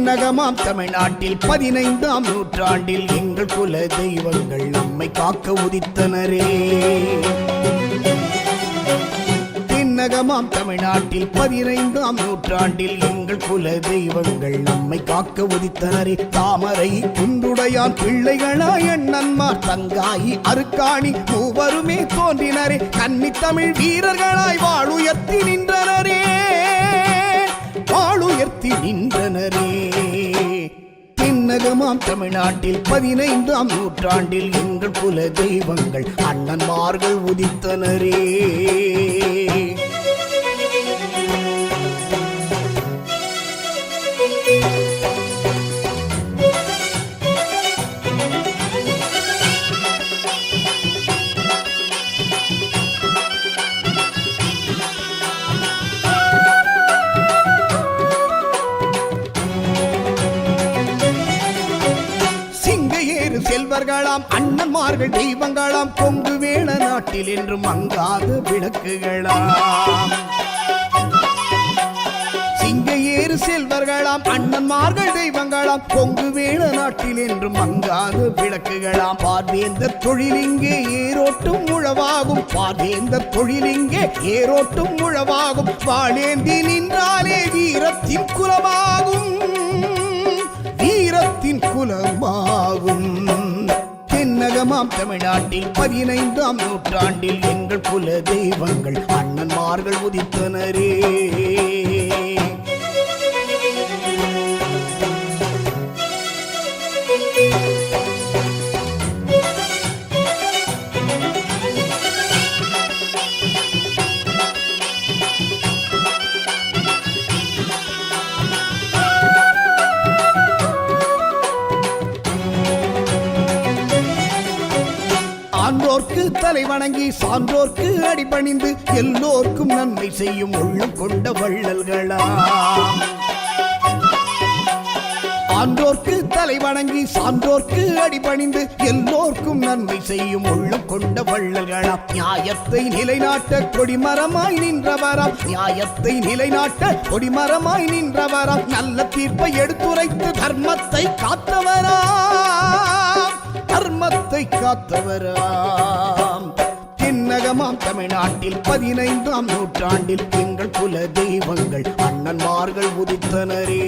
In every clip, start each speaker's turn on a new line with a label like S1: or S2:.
S1: தென்னகமாம் தமிழ்நாட்டில் 15ஆம் நூற்றாண்டில் எங்கள் குல தெய்வங்கள் நம்மை காக்க உதித்தனரே. தென்னகமாம் தமிழ்நாட்டில் 15ஆம் நூற்றாண்டில் எங்கள் குல தெய்வங்கள் நம்மை காக்க உதித்தனரே. தாமரை குன்றுடையான் பிள்ளைகளாய் அண்ணன்மார் தங்காயி அருக்காணி மூவருமே தோன்றினரே. கன்னி தமிழ் வீரர்களாய் வாழுயர்த்தி நின்றனரே, வாழுயர்த்தி நின்றனரே. தென்னகமாம் தமிழ்நாட்டில் 15ஆம் நூற்றாண்டில் எங்கள் குல தெய்வங்கள் அண்ணன்மார்கள் உதித்தனரே. செல்வர்களாம் அண்ணன்மார்கள் தெய்வங்களாம் கொங்கு வேள நாட்டில் என்றும் மங்காத விளக்குகளாம். சிங்கையேறு செல்வர்களாம் அண்ணன்மார்கள் தெய்வங்களாம் கொங்கு வேள நாட்டில் என்றும் மங்காத விளக்குகளாம். பார்வேந்தர் தொழிலிங்கே ஏரோட்டும் உழவாகும், பார்வேந்தர் தொழிலிங்கே ஏரோட்டும் உழவாகும். வாழேந்தி நின்றாலே வீரத்தின் குலமாகும், வீரத்தின் குலமாகும். தென்னகமாம் தமிழ்நாட்டில் 15ஆம் நூற்றாண்டில் எங்கள் குல தெய்வங்கள் அண்ணன்மார்கள் உதித்தனரே. ஆன்றோர்க்கு தலை வணங்கி சான்றோர்க்கு அடிபணிந்து எல்லோர்க்கும் நன்மை செய்யும் உள்ளம் கொண்ட வள்ளல்களாம். ஆன்றோர்க்கு தலை வணங்கி சான்றோர்க்கு அடிபணிந்து எல்லோர்க்கும் நன்மை செய்யும் உள்ளம் கொண்ட வள்ளல்களாம். நியாயத்தை நிலைநாட்ட கொடிமரமாய் நின்றவராம், நியாயத்தை நிலைநாட்ட கொடிமரமாய் நின்றவராம். நல்ல தீர்ப்பை எடுத்துரைத்து தர்மத்தை காத்தவராம், தர்மத்தை காத்தவராம். தென்னகமாம் தமிழ்நாட்டில் 15ஆம் நூற்றாண்டில் எங்கள் குல தெய்வங்கள் அண்ணன்மார்கள் உதித்தனரே.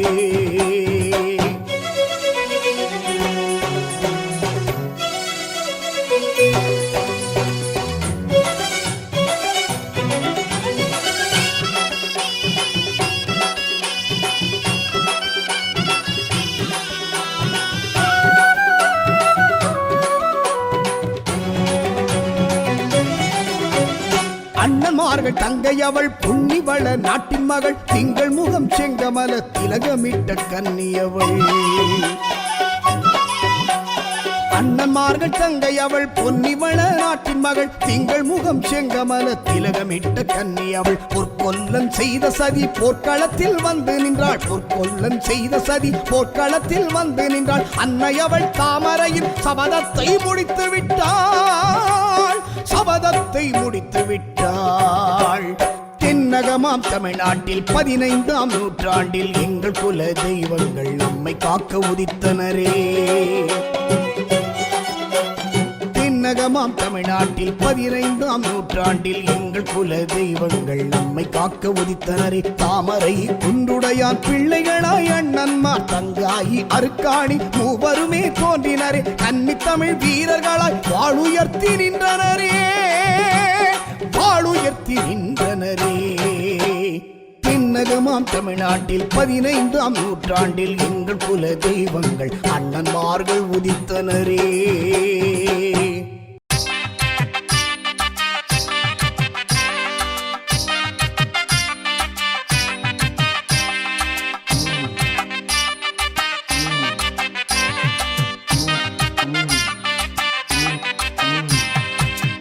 S1: அண்ணன்மார்கள் தங்கை அவள் புன்னிவள நாட்டின் மகள், திங்கள் முகம் செங்கமல திலகமிட்ட கன்னியவள். அண்ணன்மார்கள் தங்கை அவள் பொன்னிவள நாட்டின் மகள், திங்கள் முகம் செங்கமல திலகமிட்ட கன்னியவள். பொற்கொல்லன் செய்த சதி போர்க்களத்தில் வந்து நின்றாள், பொற்கொல்லன் செய்த சதி போர்க்களத்தில் வந்து நின்றாள். அன்னை அவள் தாமரையில் சபதத்தை முடித்து விட்டாள், சபதத்தை முடித்து விட்டாள். தென்னகமாம் தமிழ்நாட்டில் 15ஆம் நூற்றாண்டில் எங்கள் குல தெய்வங்கள் நம்மை காக்க உதித்தனரே. தென்னகமாம் தமிழ்நாட்டில் 15ஆம் நூற்றாண்டில் எங்கள் குல தெய்வங்கள் நம்மை காக்க உதித்தனரே. தாமரை குன்றுடையான் பிள்ளைகளாய் அண்ணன்மார் தங்காயி அருக்காணி மூவருமே தோன்றினரே. கன்னி தமிழ் வீரர்களாய் வாழுயர்த்தி நின்றனரே, வாழுயர்த்தி நின்றனரே. தென்னகமாம் தமிழ்நாட்டில் 15ஆம் நூற்றாண்டில் எங்கள் குல தெய்வங்கள் அண்ணன்மார்கள் உதித்தனரே.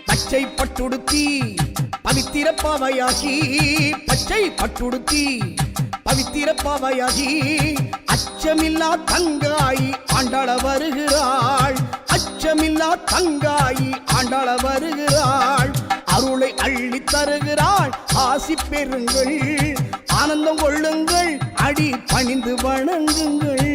S1: பச்சை பட்டுடுத்தி பவித்திர பாவையாகி, பச்சை பட்டுடுத்தி பவித்திர பாவையாகி, அச்சமில்லா தங்காயி ஆண்டாள வருகிறாள், அச்சமில்லா தங்காயி ஆண்டாள வருகிறாள். அருளை அள்ளி தருகிறாள், ஆசி பெறுங்கள், ஆனந்தம் கொள்ளுங்கள், அடி பணிந்து வணங்குங்கள்.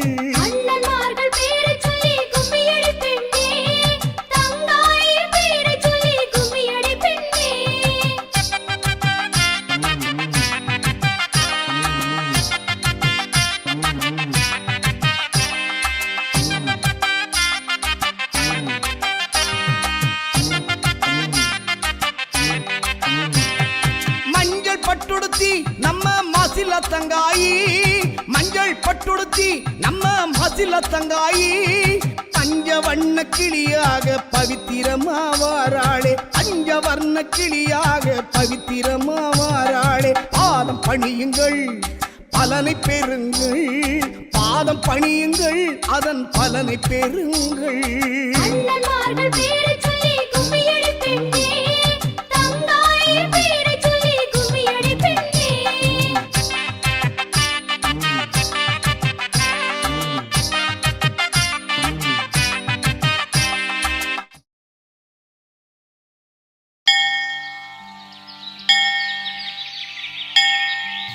S1: தங்காயி மஞ்சள் பட்டுடுத்தி நம்ம மசில தங்காயி பஞ்ச வண்ண கிளியாக பவித்திரமாவாராளே பஞ்ச வர்ண கிளியாக பவித்திரமாவாராளே பாதம் பணியுங்கள் பலனை பெறுங்கள் பாதம் பணியுங்கள் அதன் பலனை பெறுங்கள்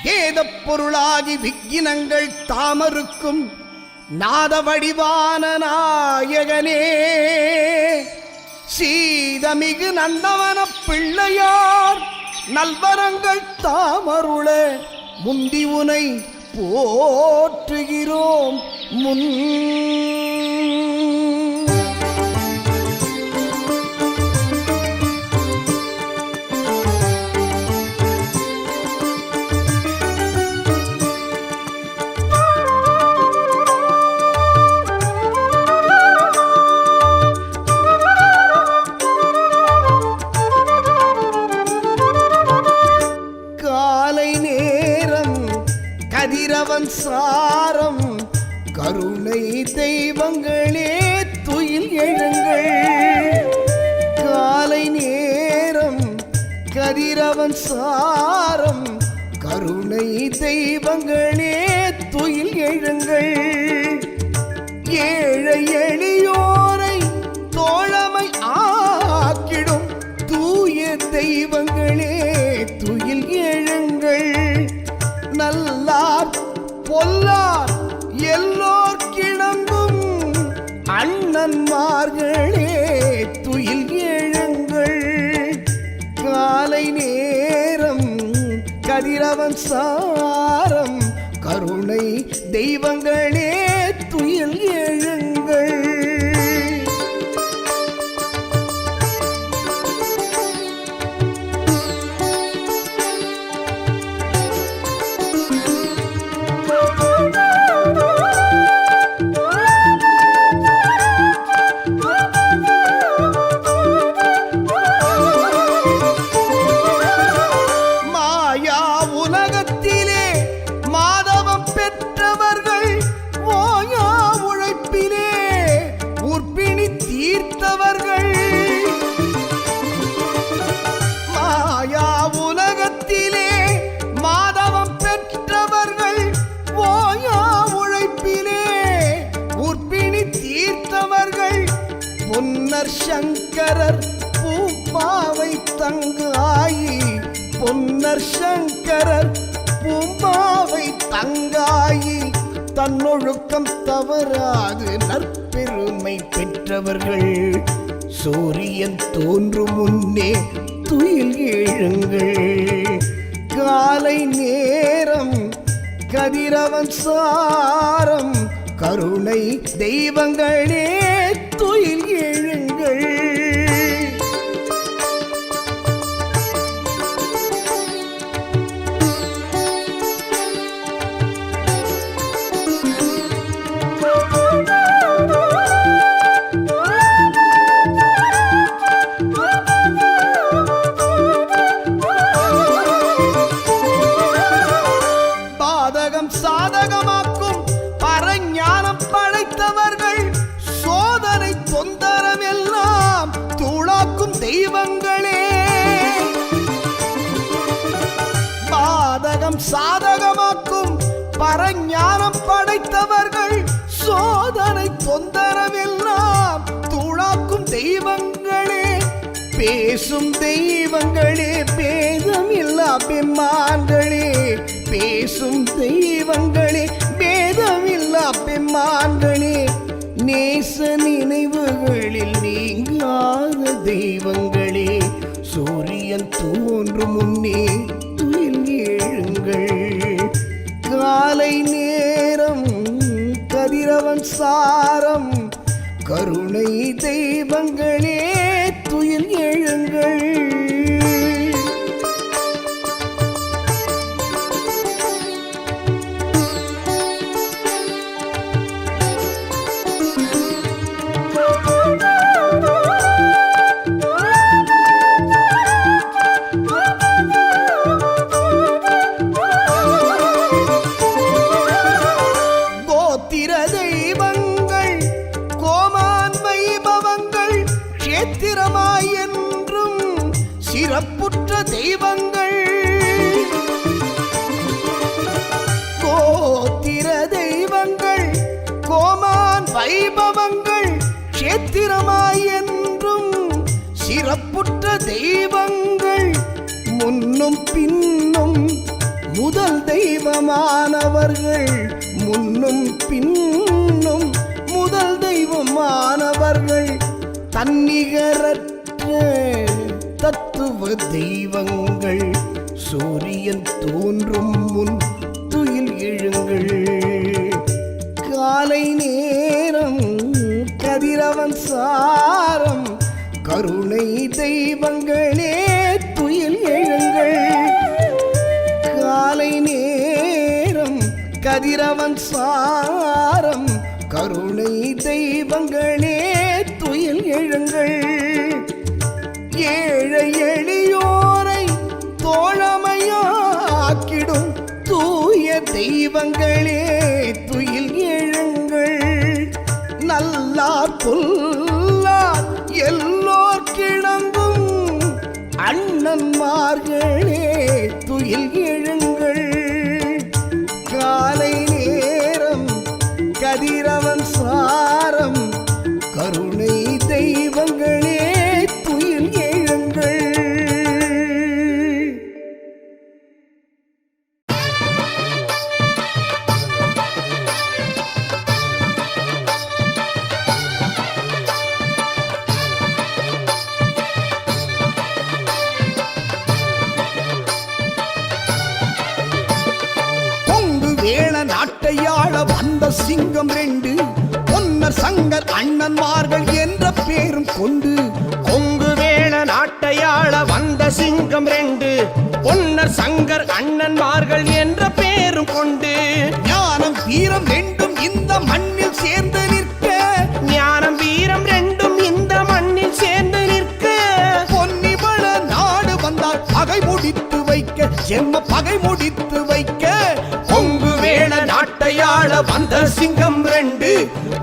S1: வேத பொருளாகி விக்கினங்கள் தாமருக்கும் நாத வடிவான நாயகனே சீதமிகு நந்தவன பிள்ளையார் நல்வரங்கள் தாமருள முந்தி உனை போற்றுகிறோம் முன் கதிரவன் சாரம் கருணை தெய்வங்களே துயில் எழுங்கள் காலை நேரம் கதிரவன் சாரம் கருணை தெய்வங்களே துயில் எழுங்கள் ஏழை எளியோரை தோழமை ஆக்கிடும் தூய தெய்வங்களே துயில் எழுங்கள் நல்லார் பொல்லார் எல்லோர் கிளம்பும் அண்ணன்மார்களே துயில் எழுங்கள் காலை நேரம் கதிரவன் சாரம் கருணை தெய்வங்களே துயில் எழுங்கள் பொன்னர் சங்கரர் பூம்பாவை தங்காயி பொன்னர் சங்கரர் பூம்பாவை தங்காயி தன்னொழுக்கம் தவறாது நற்பெருமை பெற்றவர்கள் சூரியன் தோன்றும் முன்னே துயில் எழுங்கள் காலை நேரம் கதிரவன் சாரம் கருணை தெய்வங்களே துயில் எழுங்கள் பாதகம் சாதகமாக்கும் பரஞானம் படைத்தவர்கள் சோதனை தொந்தரவெல்லாம் தூளாக்கும் தெய்வங்களே பாதகம் சாதகமாக்கும் பரஞானம் படைத்தவர்கள் சோதனை தொந்தரவெல்லாம் தூளாக்கும் தெய்வங்களே பேசும் தெய்வங்களே பேதமில்லா பெம்மான்களே பேசும் தெய்வங்களே பேதமில்லா பெம்மான்களே நேச நினைவுகளில் நீங்காத தெய்வங்களே சூரியன் தோன்றும் முன்னே துயில் எழுங்கள் காலை நேரம் கதிரவன் சாரம் கருணை தெய்வங்களே துயில் எழுங்கள் கோமான் வைபவங்கள் கஷேத்திரமாய் என்றும் சிறப்புற்ற தெய்வங்கள் முன்னும் பின்னும் முதல் தெய்வமானவர்கள் முன்னும் பின்னும் முதல் தெய்வமானவர்கள் தன்னிகரற்ற தத்துவ தெய்வங்கள் சூரியன் தோன்றும் முன் துயில் எழுங்கள் காலை நேரம் கதிரவன் சாரம் கருணை தெய்வங்களே துயில் எழுங்கள் காலை நேரம் கதிரவன் சாரம் கருணை தெய்வங்களே துயில் எழுங்கள் ஏழை எளியோரை தோழமையாக்கிடும் தூய தெய்வங்களே துயில் எழுங்கள் நல்லார் பொல்லார் எல்லோர் கிடங்கும் அண்ணன்மார்களே துயில் எழுங்கள் காலை நேரம் கதிரவன் சாரம் கருணை தெய்வங்களே துயில் எழுங்கள் நாட்டையாள வந்த சிங்கம் 2 பொன்னர் சங்கர் அண்ணன்மார்கள் என்ற பேரும் கொண்டு
S2: கொங்கு வேள நாட்டையாள வந்த சிங்கம் 2 பொன்னர் சங்கர் அண்ணன்மார்கள் என்ற பேரும் கொண்டு
S1: ஞானம் வீரம் 2 இந்த மண்ணில் சேர்ந்து நிற்க
S2: ஞானம் வீரம் 2 இந்த மண்ணில் சேர்ந்து நிற்க
S1: பொன்னிவள நாடு வந்தால் பகை முடித்து வைக்க ஜென்ம பகை முடித்து வைக்க
S2: கொங்கு வேள நாட்டையாள வந்த சிங்கம் 2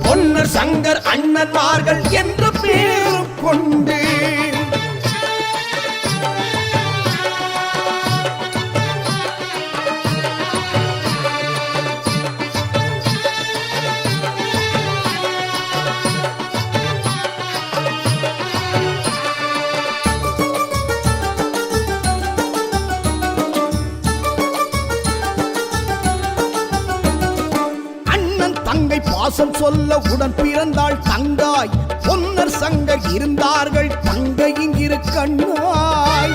S2: பொன்னர் சங்கர் அண்ணன்மார்கள் என்ற பேரும் கொண்டு
S1: பாசம் சொல்ல உடன் பிறந்தாள் தங்காய் பொன்னர் சங்கர் இருந்தார்கள் தங்கை இங்கிரு கண்ணாய்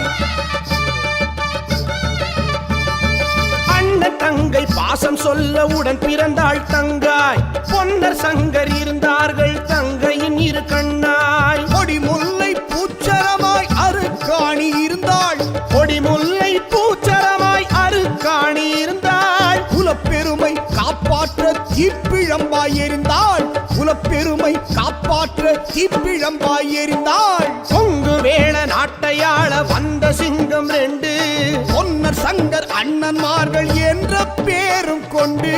S2: அண்ணன் தங்கை பாசம் சொல்ல உடன் பிறந்தாள் தங்காய் பொன்னர் சங்கர் இருந்தார்கள் தங்கையின் இரு கண்ணாய்
S1: கொடி முல்லை பூச்சரமாய் அருக்காணி இருந்தாள்
S2: கொடி முல்லை பூச்சரமாய் அருக்காணி இருந்தாள்
S1: குலப்பெருமை காப்பாற்ற தீப்பிழம்பாய் எறிந்தாள் குலப்பெருமை காப்பாற்ற தீப்பிழம்பாய் எறிந்தாள்
S2: கொங்கு வேள நாட்டையாள வந்த சிங்கம் 2
S1: பொன்னர் சங்கர் அண்ணன்மார்கள் என்ற பேரும் கொண்டு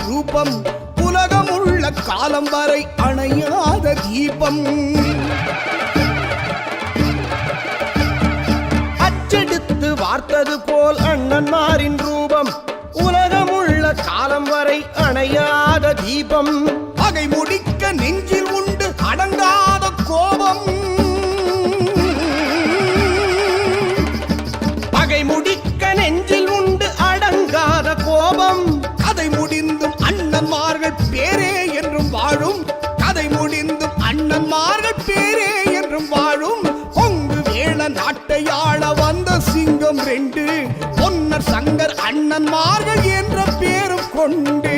S1: ரூபம் உலகமுள்ள காலம் வரை அணையாத தீபம்
S2: அச்செடுத்து வார்த்தது போல் அண்ணன்மாரின் ரூபம் உலகமுள்ள காலம் வரை அணையாத தீபம்
S1: பகை முடிக்க நெஞ்சில் உண்டு அடங்காத கோபம்
S2: பகை முடிக்க நெஞ்சில் உண்டு அடங்காத கோபம்
S1: கதை முடிந்தும் அண்ணன்மார்கள் பேரே என்றும் வாழும் கதை முடிந்தும் அண்ணன்மார்கள் பேரே என்றும் வாழும் கொங்கு வேள நாட்டையாள வந்த சிங்கம் 2 பொன்னர் சங்கர் அண்ணன்மார்கள் என்ற பேரும் கொண்டு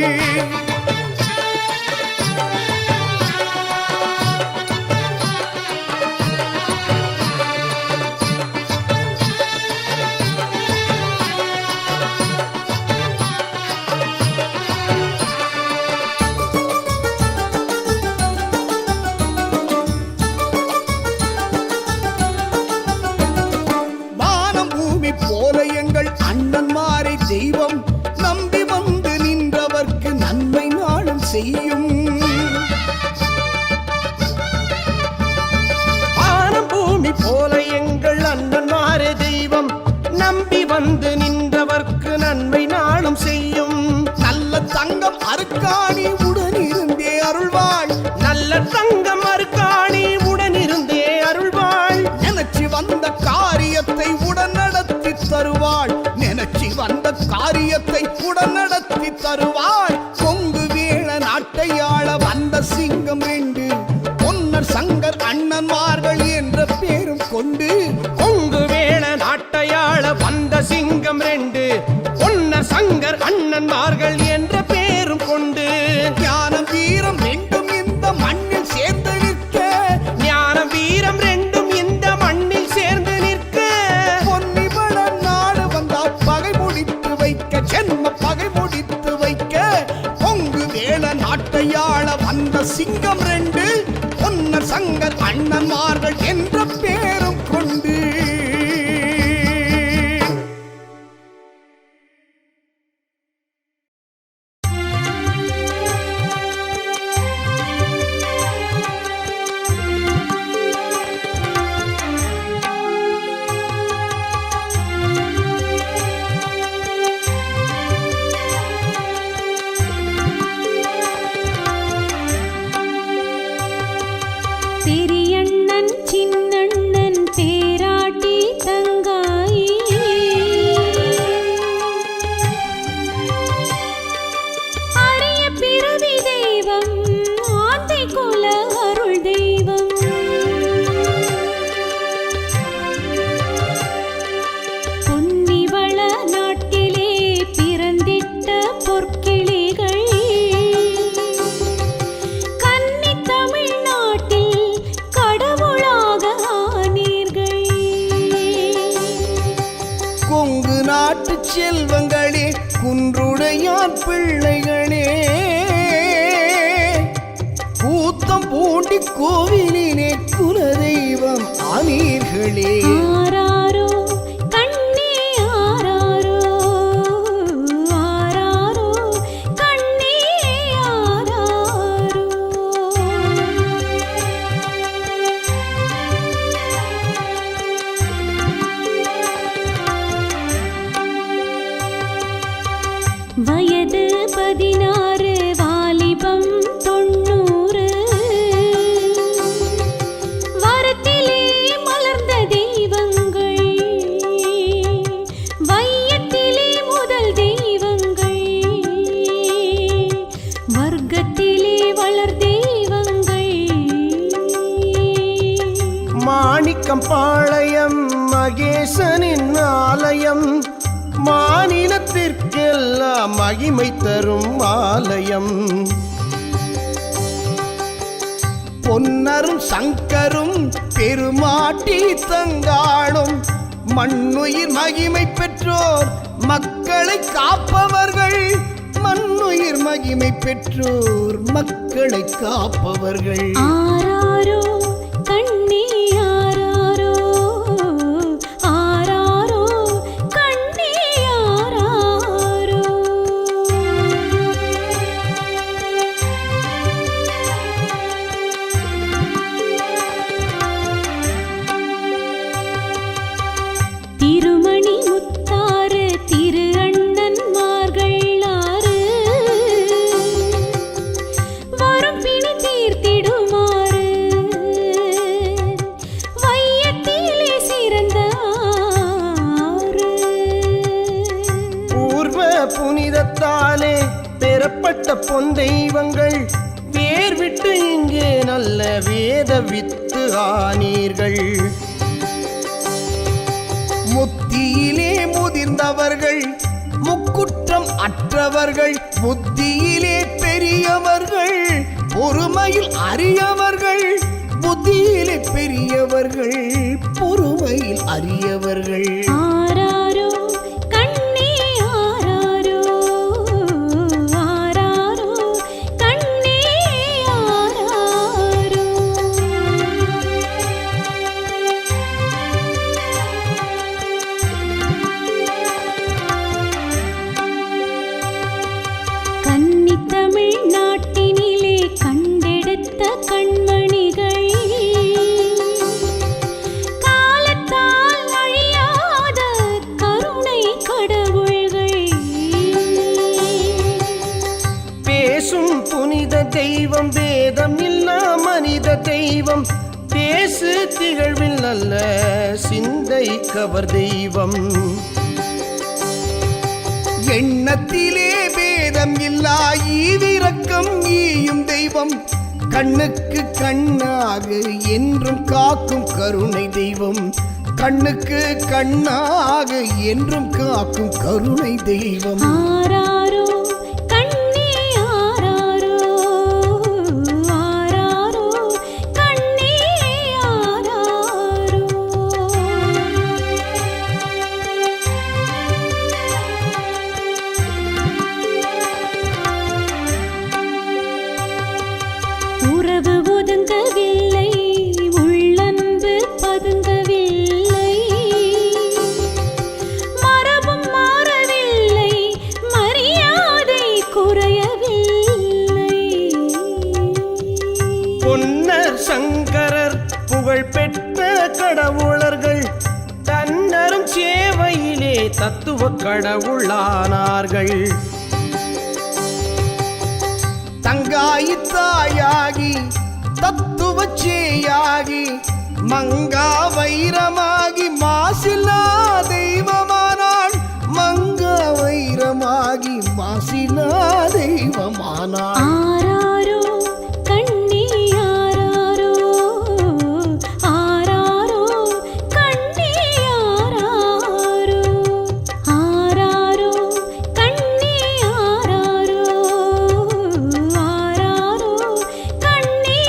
S1: மறுக்காணி உடனிருந்தே அருள்வாள்.
S2: நல்ல தங்கம் மறுக்காணி உடனிருந்தே அருள்வாள்.
S1: நினைச்சு வந்த காரியத்தை உடன் நடத்தி தருவாள். நினைச்சு வந்த காரியத்தை உடன் நடத்தி தருவாள். கொங்கு வேள நாட்டையாள வந்த சிங்கம் 2 பொன்னர் சங்கர் அண்ணன்மார்கள் என்ற பேரும் கொண்டு.
S2: கொங்கு வேள நாட்டையாள வந்த சிங்கம் 2 பொன்னர் சங்கர் அண்ணன்மார்கள் என்ற பேரும் கொண்டு.
S1: ஞானம் வீரம் 2ம் இந்த மண்ணில் சேர்ந்து நிற்க.
S2: ஞானம் வீரம் 2ம் இந்த மண்ணில் சேர்ந்து நிற்க.
S1: பொன்னிவள நாடு வந்தா பகை முடித்து வைக்க. ஜென்ம பகை முடித்து வைக்க. கொங்கு வேள நாட்டையாள வந்த சிங்கம் 2 பொன்னர் சங்கர் அண்ணன்மார்கள் என்ற பேரும் கொண்டு.
S3: பெரியண்ணன் சின்னண்ணன் பேராட்டி தங்காயி அரிய பிறவி தெய்வம் ஆந்தை குல அருள் தெய்வம் பொன்னிவள நாட்டிலே பிறந்திட்ட பொற்கிளிகள்
S1: கொங்கு நாட்டு செல்வங்களே குன்றுடையார் பிள்ளைகளே கூத்தம் பூண்டி கோவிலினே குலதெய்வம் ஆனீர்களே.
S3: ஆராரோ கண்ணே ஆராரோ ஆராரோ கண்ணே ஆராரோ. வயது 16 வாலிபம் 90 வரத்திலே மலர்ந்த தெய்வங்கள் வையத்திலே முதல் தெய்வங்கள் வர்க்கத்திலே வளர் தெய்வங்கள்.
S2: மாணிக்கம் பாளையம் மகேசனின் ஆலயம் மாநிலத்திற்கெல்லாம் மகிமை தரும் ஆலயம்.
S1: பொன்னரும் சங்கரும் பெருமாட்டி தங்காளும் மண்ணுயிர் மகிமை பெற்றோர் மக்களை காப்பவர்கள். மண்ணுயிர் மகிமை பெற்றோர் மக்களை காப்பவர்கள்.
S3: ஆராரோ கண்ணே ஆராரோ ஆராரோ கண்ணே ஆராரோ. திருமணி முத்தாறு திரு அண்ணன்மார்கள் 6 வரும் பிணி தீர்த்திடுமாறு வையத்திலே சிறந்த 6.
S2: பூர்வ புனிதத்தாலே பெறப்பட்ட பொன் தெய்வங்கள் வேர் விட்டு இங்கே நல்ல வேத வித்து ஆனீர்கள்.
S1: முத்தியிலே முதிர்ந்தவர்கள் முக்குற்றம் அற்றவர்கள். புத்தியிலே பெரியவர்கள் பொறுமையில் அரியவர்கள். புத்தியிலே பெரியவர்கள் பொறுமையில் அரியவர்கள்.
S3: ஆராரோ கண்ணே ஆராரோ ஆராரோ கண்ணே ஆராரோ. கன்னித்தமிழ் நாட்டினிலே கண்டெடுத்த கண்மணிகள் காலத்தால் அழியாத
S2: தெய்வம் தேசு திகழ்வில் அல்ல சிந்தை கவர் தெய்வம்.
S1: எண்ணத்திலே பேதம் இல்லா ஈவிரக்கம் ஈயும் தெய்வம். கண்ணுக்கு கண்ணாக என்றும் காக்கும் கருணை தெய்வம். கண்ணுக்கு கண்ணாக என்றும் காக்கும் கருணை தெய்வம்.
S3: ஆராரோ கண்ணே ஆராரோ, ஆராரோ கண்ணே ஆராரோ. உறவு ஒதுங்கவில்லை, உள்ளன்பு பதுங்கவில்லை, மரபும் மாறவில்லை, மரியாதை குறையவில்லை.
S2: பொன்னர் சங்கரர் புகழ் பெற்ற கடவுளர்கள் தன்னரும் சேவையிலே தத்துவ கடவுளானார்கள்.
S1: தங்காயி தாயாகி தத்துவ சேயாகி மங்கா வைரமாகி மாசிலா தெய்வமானாள். மங்கா வைரமாகி மாசிலா தெய்வமானாள்.
S3: ஆராரோ கண்ணே ஆராரோ, ஆராரோ கண்ணே ஆராரோ, ஆராரோ கண்ணே ஆராரோ, ஆராரோ கண்ணே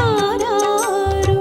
S3: ஆராரோ.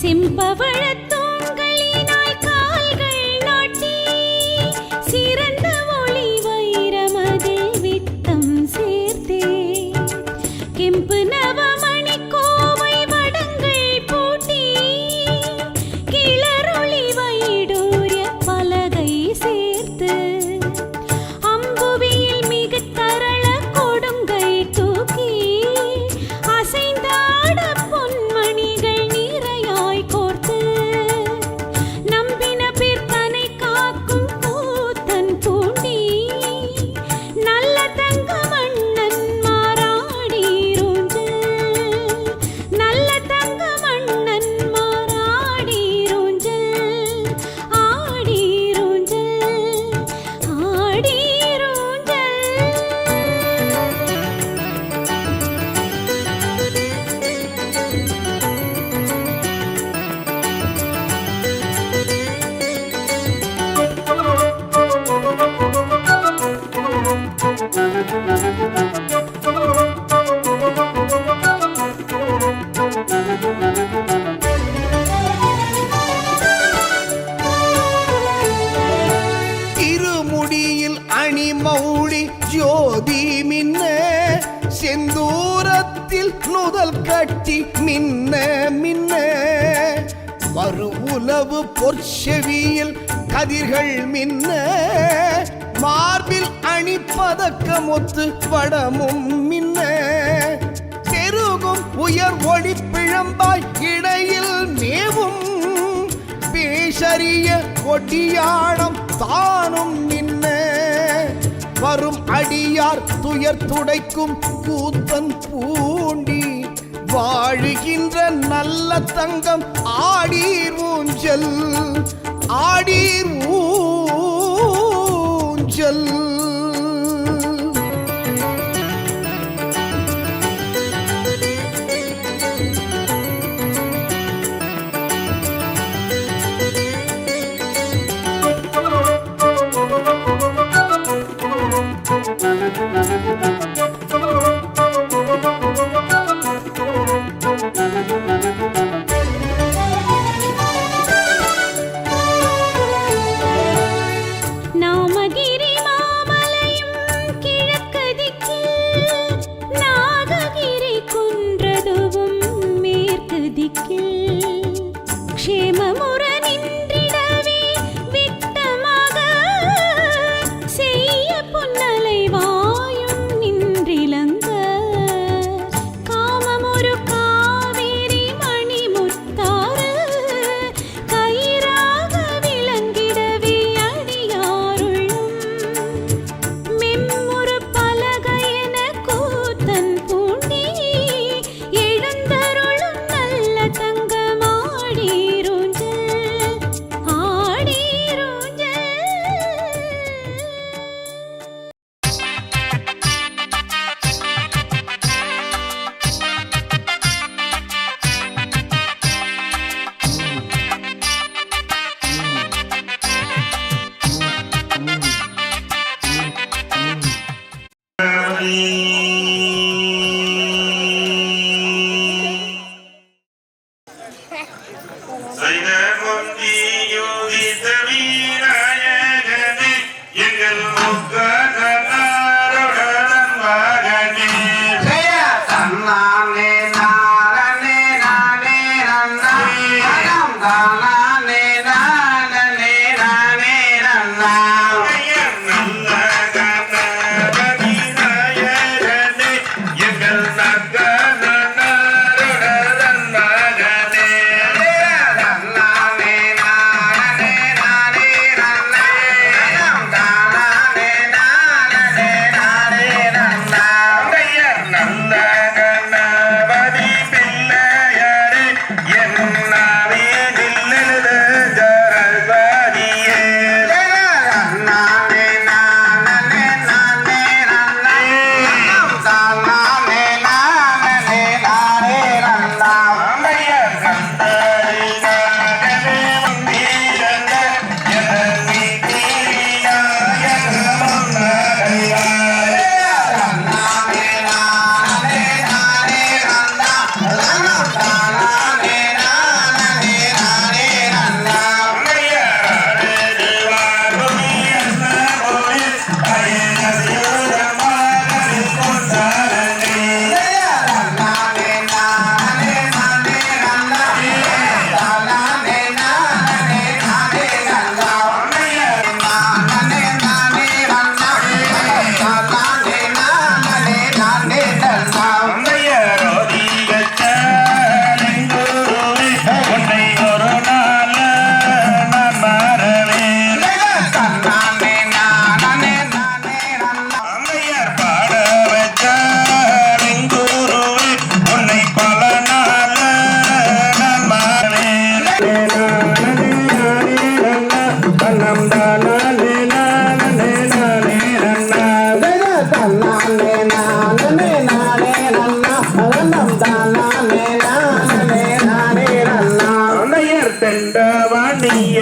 S3: செம்பவழத் தூண்களினால் கால்கள் நாட்டி, சிறந்த ஒளி வைரமதில் வித்தம் சேர்த்தே, கெம்பு நவமணி கோவை வடங்கள் பூட்டி, கிளரொளி வைடூரிய பலகை சேர்த்து, அம்புவியில் மிகத் தரள கொடுங்கை தூக்கி, அசைந்தாட பொன்மணிகள் நிறையாய் கோர்த்து, நம்பின பிற்பனை காக்கும் கூத்தன் பூண்டி, நல்ல தங்க மன்னன் மாறாடீரூஞ்சல், நல்ல தங்க மன்னன் மாறாடீரூஞ்சல், ஆடீரூஞ்சல், ஆடீரூஞ்சல்.
S1: திருமுடியில் அணிமௌழி ஜோதி மின்ன, செந்தூரத்தில் நுதல் கட்டி மின்ன மின்ன, மறு உலவு பொற்செவியில் கதிர்கள் மின்ன, மார்பில் அணிப்பதக்கமொத்து வடமும் மின்ன, பெருகும் உயர் ஒளி பிழம்பாய் இடையில் மேவும், பேசரிய கொடியாடம் தானும் நின்ன, வரும் அடியார் துயர் துடைக்கும் கூத்தன் பூண்டி, வாழுகின்ற நல்ல தங்கம் ஆடீர் ஊஞ்சல், ஆடீர் ஊஞ்சல்.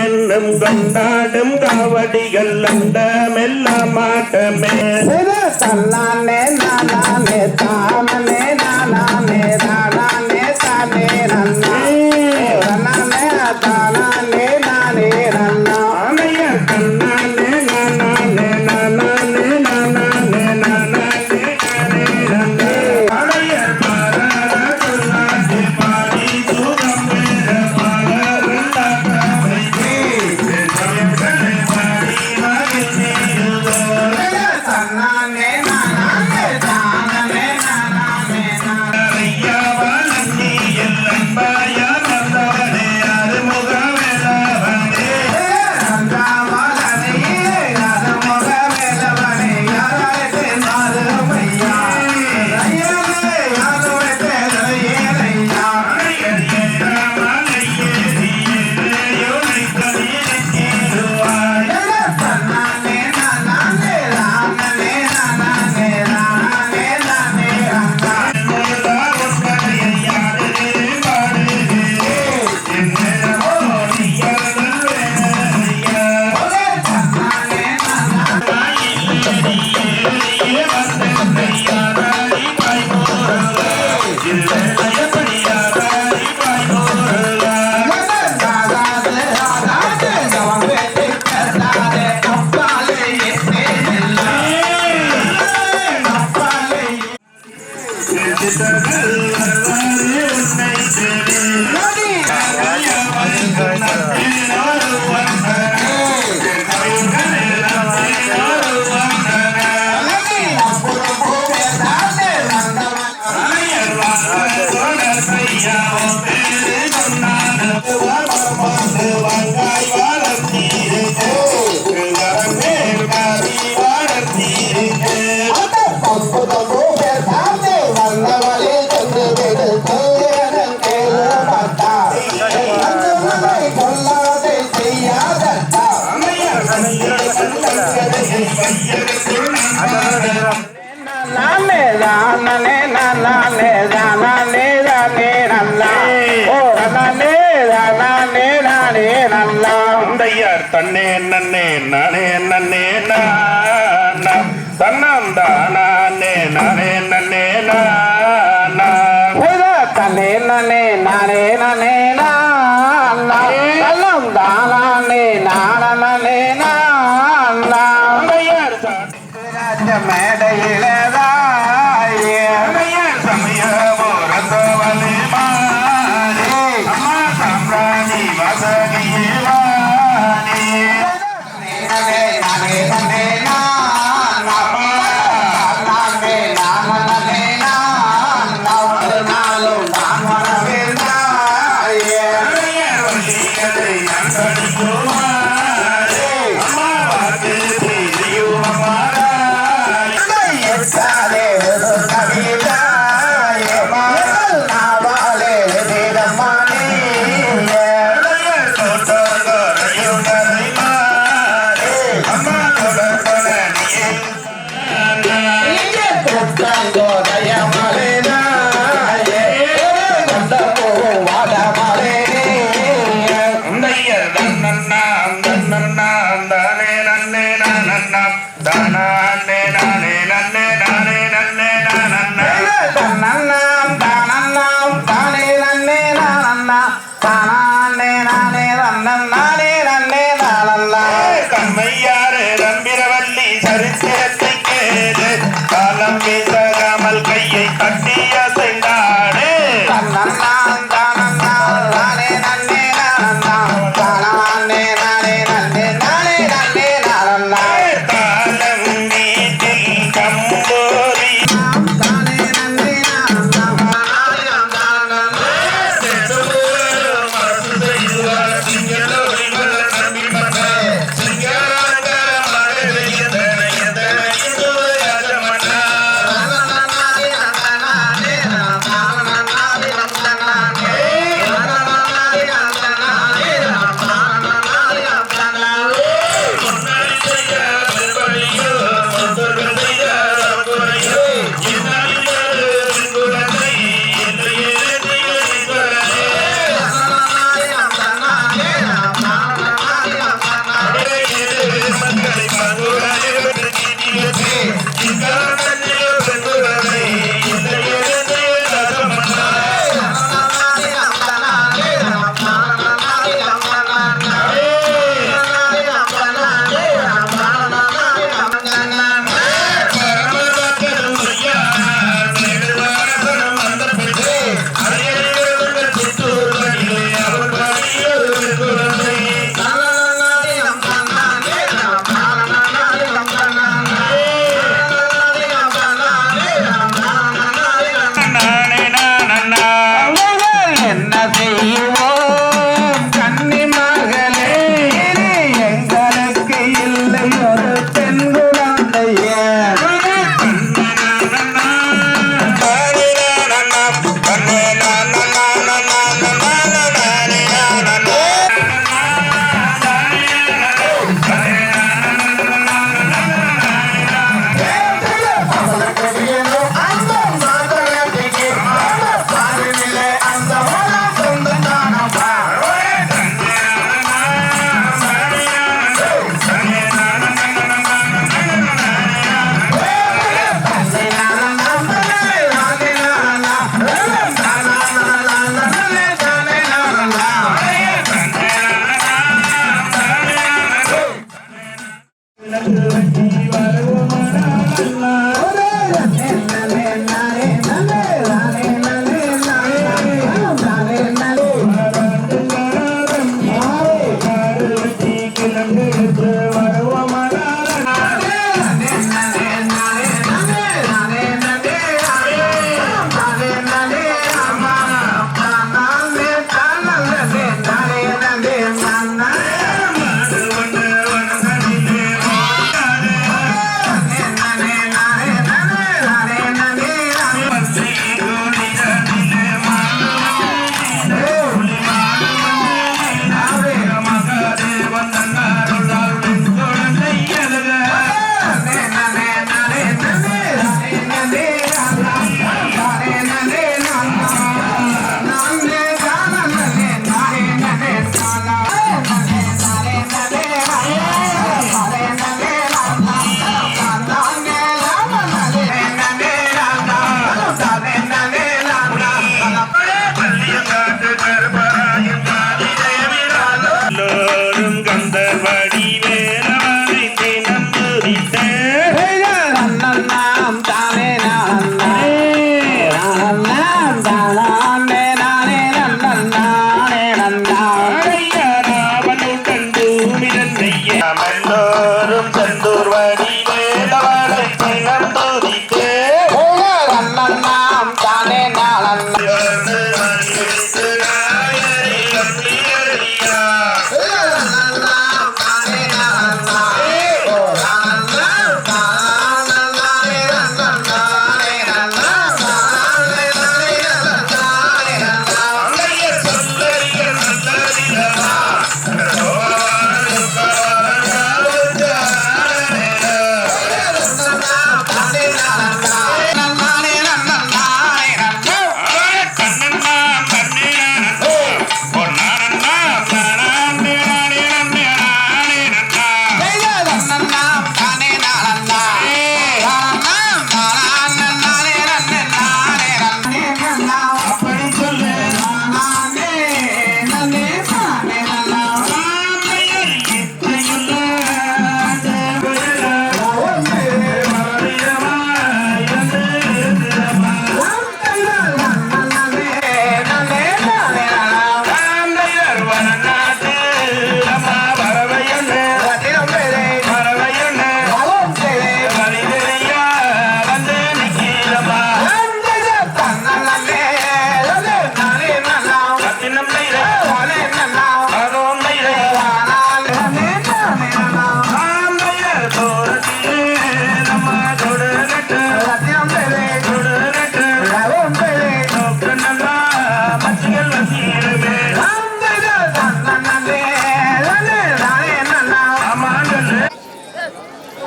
S2: என்னும் கொண்டாடும் காவடிகள் அந்த மெல்ல மாட்டமே
S4: தன்னானே நானே தானே நானே தானே தானே நன்னா நானே தானே நானே நன்னா
S2: அணையர் தன்னானே நானே நானே நானே நானே நானே அணையர் பாராட்டி பாடி சுகம் பெற தன்னே நன்னே நானே நன்னே தன்னம் தானே நானே நன்னே
S4: தன்னே நன்னே நானே நன்னே தன்னம் தானே நானே மேடையிலதாயே
S2: சமய போரத்தவனே மாறே அம்மா சாம்ராணி வாசகியே வாணி
S5: நன்னே நானன்னா தானே நானே நன்னே நானே நன்னே நானன்னா
S4: தன்னன்னாம் தானன்னாம் தானே நன்னே நானன்னா தானே நானே நன்னன் நானே நன்னே நானன்னா
S5: கண்மையாறு நம்பிரவல்லி சரித்திரத்தை கேடு காலம் வீசாமல் கையை கட்டி அசைந்தாடு
S4: தன்னன்னாம் தானன்னாம் தானே நன்னே நானன்னா தானே நானே நன்னே நானே நன்னே நானன்னா
S5: காலம் வீட்டில் கம்போரி
S4: தானே நன்னே நானன்னா என்ன செய்வோம் கன்னி மகளே எங்களுக்கு இல்லை ஒரு பெண் குழந்தையே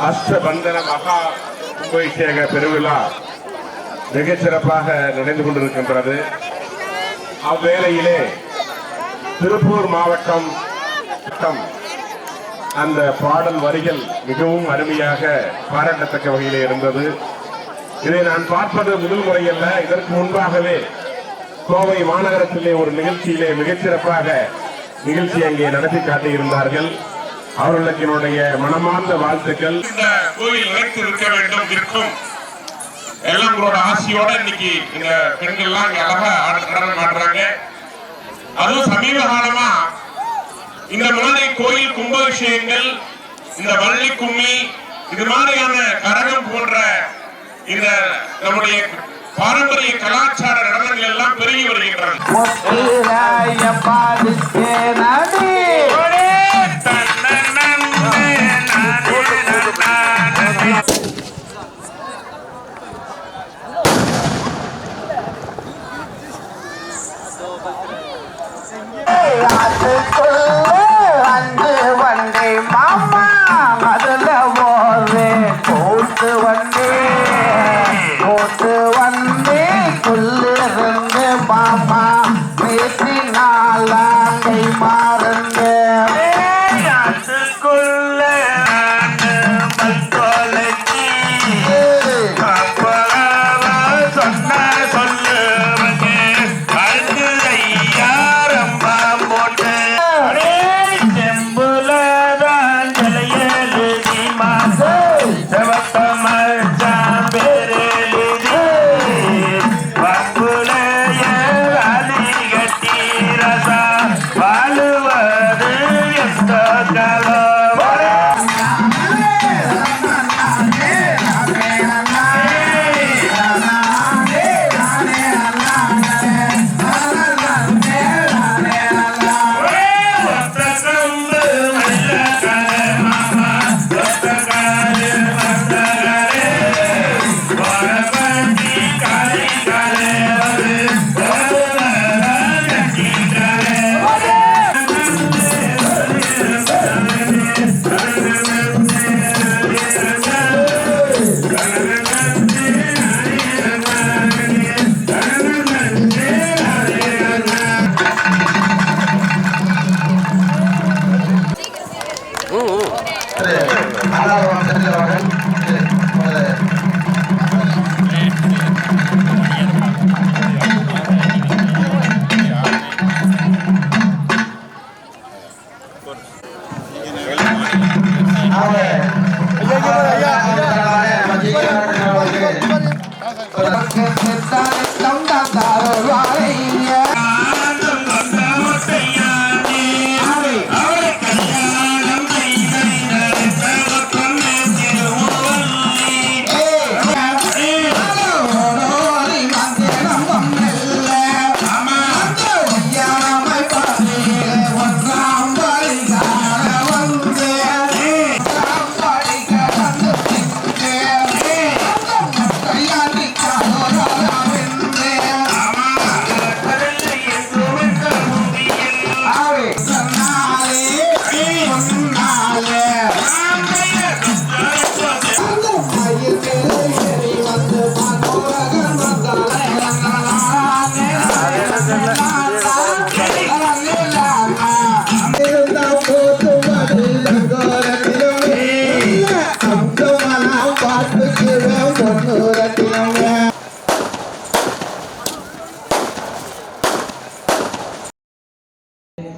S6: அஷ்டபந்தன மகா கும்பாபிஷேக பெருவிழா மிகச் சிறப்பாக நடந்து கொண்டிருக்கின்றது. அவ்வேளையிலே திருப்பூர் மாவட்டம் அந்த பாடல் வரிகள் மிகவும் அருமையாக பாராட்டத்தக்க வகையிலே இருந்தது. இதை நான் பார்ப்பது முதல் முறையல்ல. இதற்கு முன்பாகவே கோவை மாநகரத்திலே ஒரு நிகழ்ச்சியிலே மிகச்சிறப்பாக நிகழ்ச்சி அங்கே நடத்தி காட்டியிருந்தார்கள். அவர்களுக்கு என்னுடைய மனமார்ந்த வாழ்த்துக்கள்.
S7: இந்த கோயில் நிலைத்து இருக்க வேண்டும் இருக்கும் எல்லாம் உங்களோட ஆசையோட இன்னைக்கு இந்த பெண்கள்லாம் அழகா நடனம் ஆடுறாங்க. அதுவும் சமீப காலமா இந்த மதுரை கோயில் கும்பாபிஷேகங்கள், இந்த வள்ளி கும்மி, இது மாதிரியான கரகம் போன்ற இந்த நம்முடைய பாரம்பரிய கலாச்சார நடனங்கள் எல்லாம் பெருகி வருகின்றன.
S4: அஞ்சு வண்டி மாமா அதுல போவே கூட்டு வண்டி குள்ளிருந்து மாமா பேசி நாளாங்கை மாறுங்க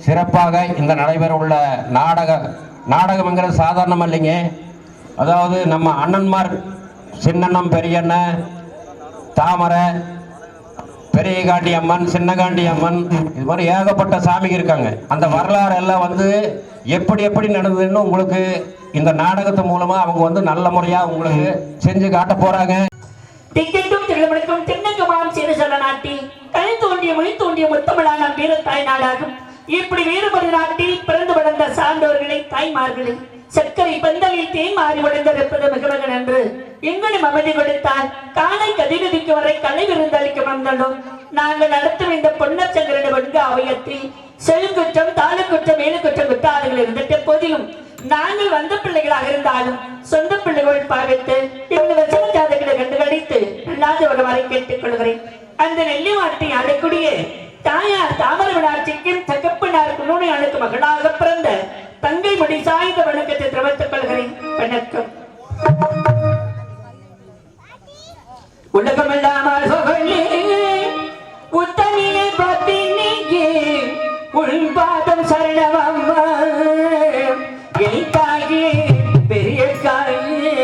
S2: சிறப்பாக இந்த நடைபெற உள்ள நாடகம்ங்கிறது சாதாரணம் இல்லைங்க. அதாவது நம்ம அண்ணன்மார் சின்னண்ணம் பெரியண்ணன், தாமரை, பெரிய காண்டி அம்மன், சின்ன காண்டி அம்மன், இது மாதிரி ஏகப்பட்ட சாமிங்க இருக்காங்க. அந்த வரலாறு எல்லாம் வந்து எப்படி எப்படி நடந்ததுன்னு உங்களுக்கு இந்த நாடகத்து மூலமா அவங்க நல்ல முறையா உங்களுக்கு செஞ்சு காட்ட போறாங்க.
S8: திக்கெட்டும் திருமணக்கும் தென்னங்கமாம் செய்து சொல்ல நாட்டி கை தோண்டிய மொழி தோண்டிய முத்தமிழான வீரத்தாய் நாடாகும். இப்படி வேறுபடு நாட்டில் பிறந்து வளர்ந்த சான்றோர்களை, தாய்மார்களை சர்க்கரை பந்தலில் தேன் மாறி வளர்ந்திருப்பது மிகமகன் என்று எங்களும் அமைதி கொடுத்தால் காலை கதிரதிக்கு வரை கலை விருந்தளிக்க வந்தோம். நாங்கள் நடத்தும் இந்த பொன்னர் சங்கரன வெண்க அவயத்தில் செழுங்குற்றம், தாளக்குற்றம், மேலுக்குற்றம் விட்டாளர்கள் இருந்திட்ட போதிலும் நாங்கள் வந்த பிள்ளைகளாக இருந்தாலும் சொந்த பிள்ளைகள் பாவித்து எங்கள் வச்சன ஜாதகளை கண்டுகளித்து இல்லாத ஒரு வரை கேட்டுக் கொள்கிறேன். அந்த நெல்லி மாட்டை ஆடக்கூடிய தாயார் தாமர விடாட்சிக்கும் தகப்பனார் குணோனையாளுக்கு மகளாக பிறந்த தங்கை முடி சாய்ந்த வணக்கத்தை தெரிவித்துக் கொள்கிறேன். வணக்கம். உலகமெல்லாம் உத்தமிழே பத்தினியே உள்பாதம் சரணமம்மா எளித்தாயே பெரிய காயே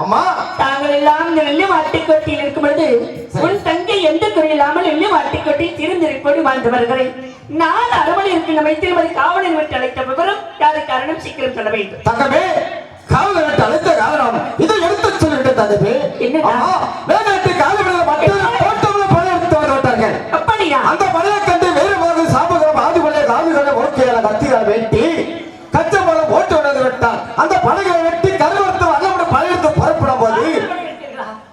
S4: அம்மா
S8: தாங்கள் எல்லாம் இந்த நெல்லி மாட்டிக்கொட்டியில் இருக்கும் பொழுது உன் தங்கை எந்த குறை இல்லாமல் நெல்லி மாட்டிக்கொட்டியில் திருந்திருப்போடு வாழ்ந்து வருகிறேன். நான் அரவணை இருக்கின்ற வைத்திருமதி காவலன் விட்டு அழைத்த விவரம் யாரு காரணம் சீக்கிரம் சொல்ல வேண்டும்.
S4: தங்கமே காவலன் அழைத்த காரணம் இதை எடுத்து சொல்லிட்டு தங்கமே
S8: என்னடா
S4: வேலைக்கு காவலன் மட்டும் தோட்டம்ல பணம் எடுத்து வர விட்டார்கள்.
S8: அப்படியா?
S4: அந்த பழைய கண்டு வேறு மாதிரி சாபகம் ஆதுகளை காதுகளை ஓட்டியால கத்திகளை வெட்டி கச்சம்பழம் ஓட்டு விடாது விட்டான். அந்த பழைகளை வெட்டி கருவத்து அல்லோட பழையத்து புறப்படும் போது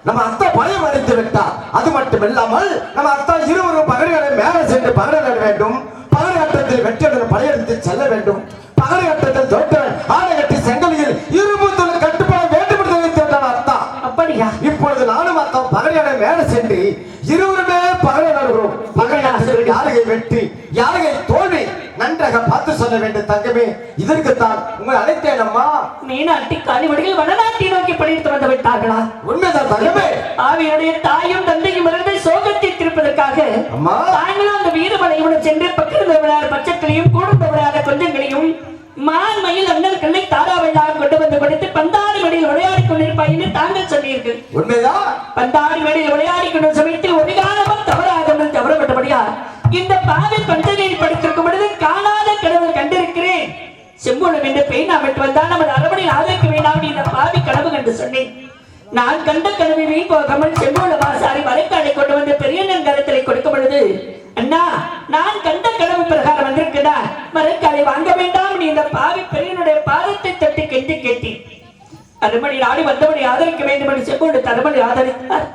S4: நம்ம அத்தா பழையம் அடைத்து விட்டார். அது மட்டும் இல்லாமல் நம்ம அத்தா இருவரும் பகடைகளை மேலே சென்று பகடையிட வேண்டும். பகடையாட்டத்தில் வெற்றியுடன் பழையெடுத்து செல்ல வேண்டும். பகடையாட்டத்தில் தோற்றவன் ஆடை கட்டி செங்கலில் இரும்பு தொழில் கட்டுப்பட வேண்டும் என்று வைத்து விட்டான் அத்தா.
S8: அப்படியா?
S4: இப்பொழுது நானும் அத்தா பகடையாடை மேலே சென்று இருவருமே பகடையாடுகிறோம். பகடையாட்டத்தில் யாருகை வெற்றி யாருகை தோல்வி நன்றாக பார்த்து சொல்ல வேண்டும் தங்கமே. இதற்குத்தான் உங்களை அழைத்தேன் அம்மா.
S8: மீனாட்டி காணிவடிகள் வடநாட்டை நோக்கி படித்து வந்து விட்டார்களா?
S4: உண்மைதான் தங்கமே.
S8: ஆவியுடைய தாயும் தந்தையும் இருந்து சோகத்தை திருப்பதற்காக
S4: அம்மா
S8: தாங்களும் அந்த வீரமலையுடன் சென்று பக்கத்தில் விளையாட பச்சைகளையும் கூடுந்த விளையாட கொஞ்சங்களையும் மான் மயில் அண்ணல்களை தாராவெல்லாம் கொண்டு வந்து கொடுத்து பந்தாடி மடியில் விளையாடி கொண்டிருப்பாய் என்று தாங்கள் சொன்னீர்கள்.
S4: உண்மைதான்.
S8: பந்தாடி மடியில் விளையாடி கொண்ட சமயத்தில் ஒரு காலமும் தவறாகாமல் தவறப்பட்டபடியா இந்த பாவை பஞ்சனையில் படித்திருக்கும் பொழுது காணாத கடவுள் கண்டிருக்கிறேன். செம்புளம் என்ற பெண் அமைட்டு வந்தால் நமது அரவணையில் ஆதரிக்க வேண்டாம் இந்த பாவி கனவு கண்டு சொன்னேன். நான் கண்ட கனவை வீண் போகாமல் செம்புள வாசாரி மலைக்காடை கொண்டு வந்து பெரியண்ணன் கரத்திலே கொடுக்கும் பொழுது அண்ணா நான் கண்ட கனவு பிரகாரம் வந்திருக்கிறா மலைக்காடை வாங்க வேண்டாம் நீ இந்த பாவி பெரியனுடைய பாதத்தை தட்டி கெஞ்சி கேட்டேன். அருமணியில் ஆடி வந்தவனை ஆதரிக்க வேண்டும் என்று செம்புள தருமணி ஆதரித்தார்.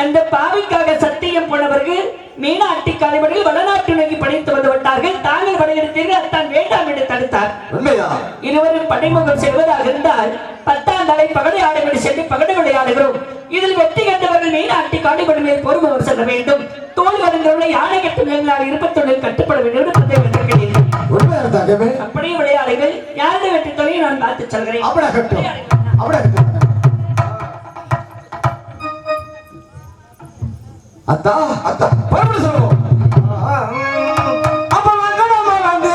S8: அந்த பாவிக்காக சத்தியம் போனவர்கள் மீனாட்டி காலைமடையில் வடநாட்டு நோக்கி படைத்து வந்து விட்டார்கள். தாங்கள் படையெடுத்தீர்கள், அத்தான் வேண்டாம் என்று தடுத்தார்.
S4: உண்மையா?
S8: இருவரும் படைமுகம் செல்வதாக இருந்தால் 10ஆம் நாளை பகடை ஆடைபடி சென்று பகடை விளையாடுகிறோம். இதில் வெற்றி கண்டவர்கள் மீனாட்டி காலைமடை மேல் பொறுமுகம் செல்ல வேண்டும். தோல் வருகிறவர்களை யானை கட்டு மேலால் இருப்பத்தொழில் கட்டுப்பட வேண்டும் என்று பந்தயம் வெற்றிருக்கிறீர்கள். அப்படியே விளையாடுங்கள். யாருடைய வெற்றி தொழிலை நான் பார்த்து செல்கிறேன்.
S4: அத்தா அத்தா பரம சொல்லுவோம். அப்ப நம்ம வந்து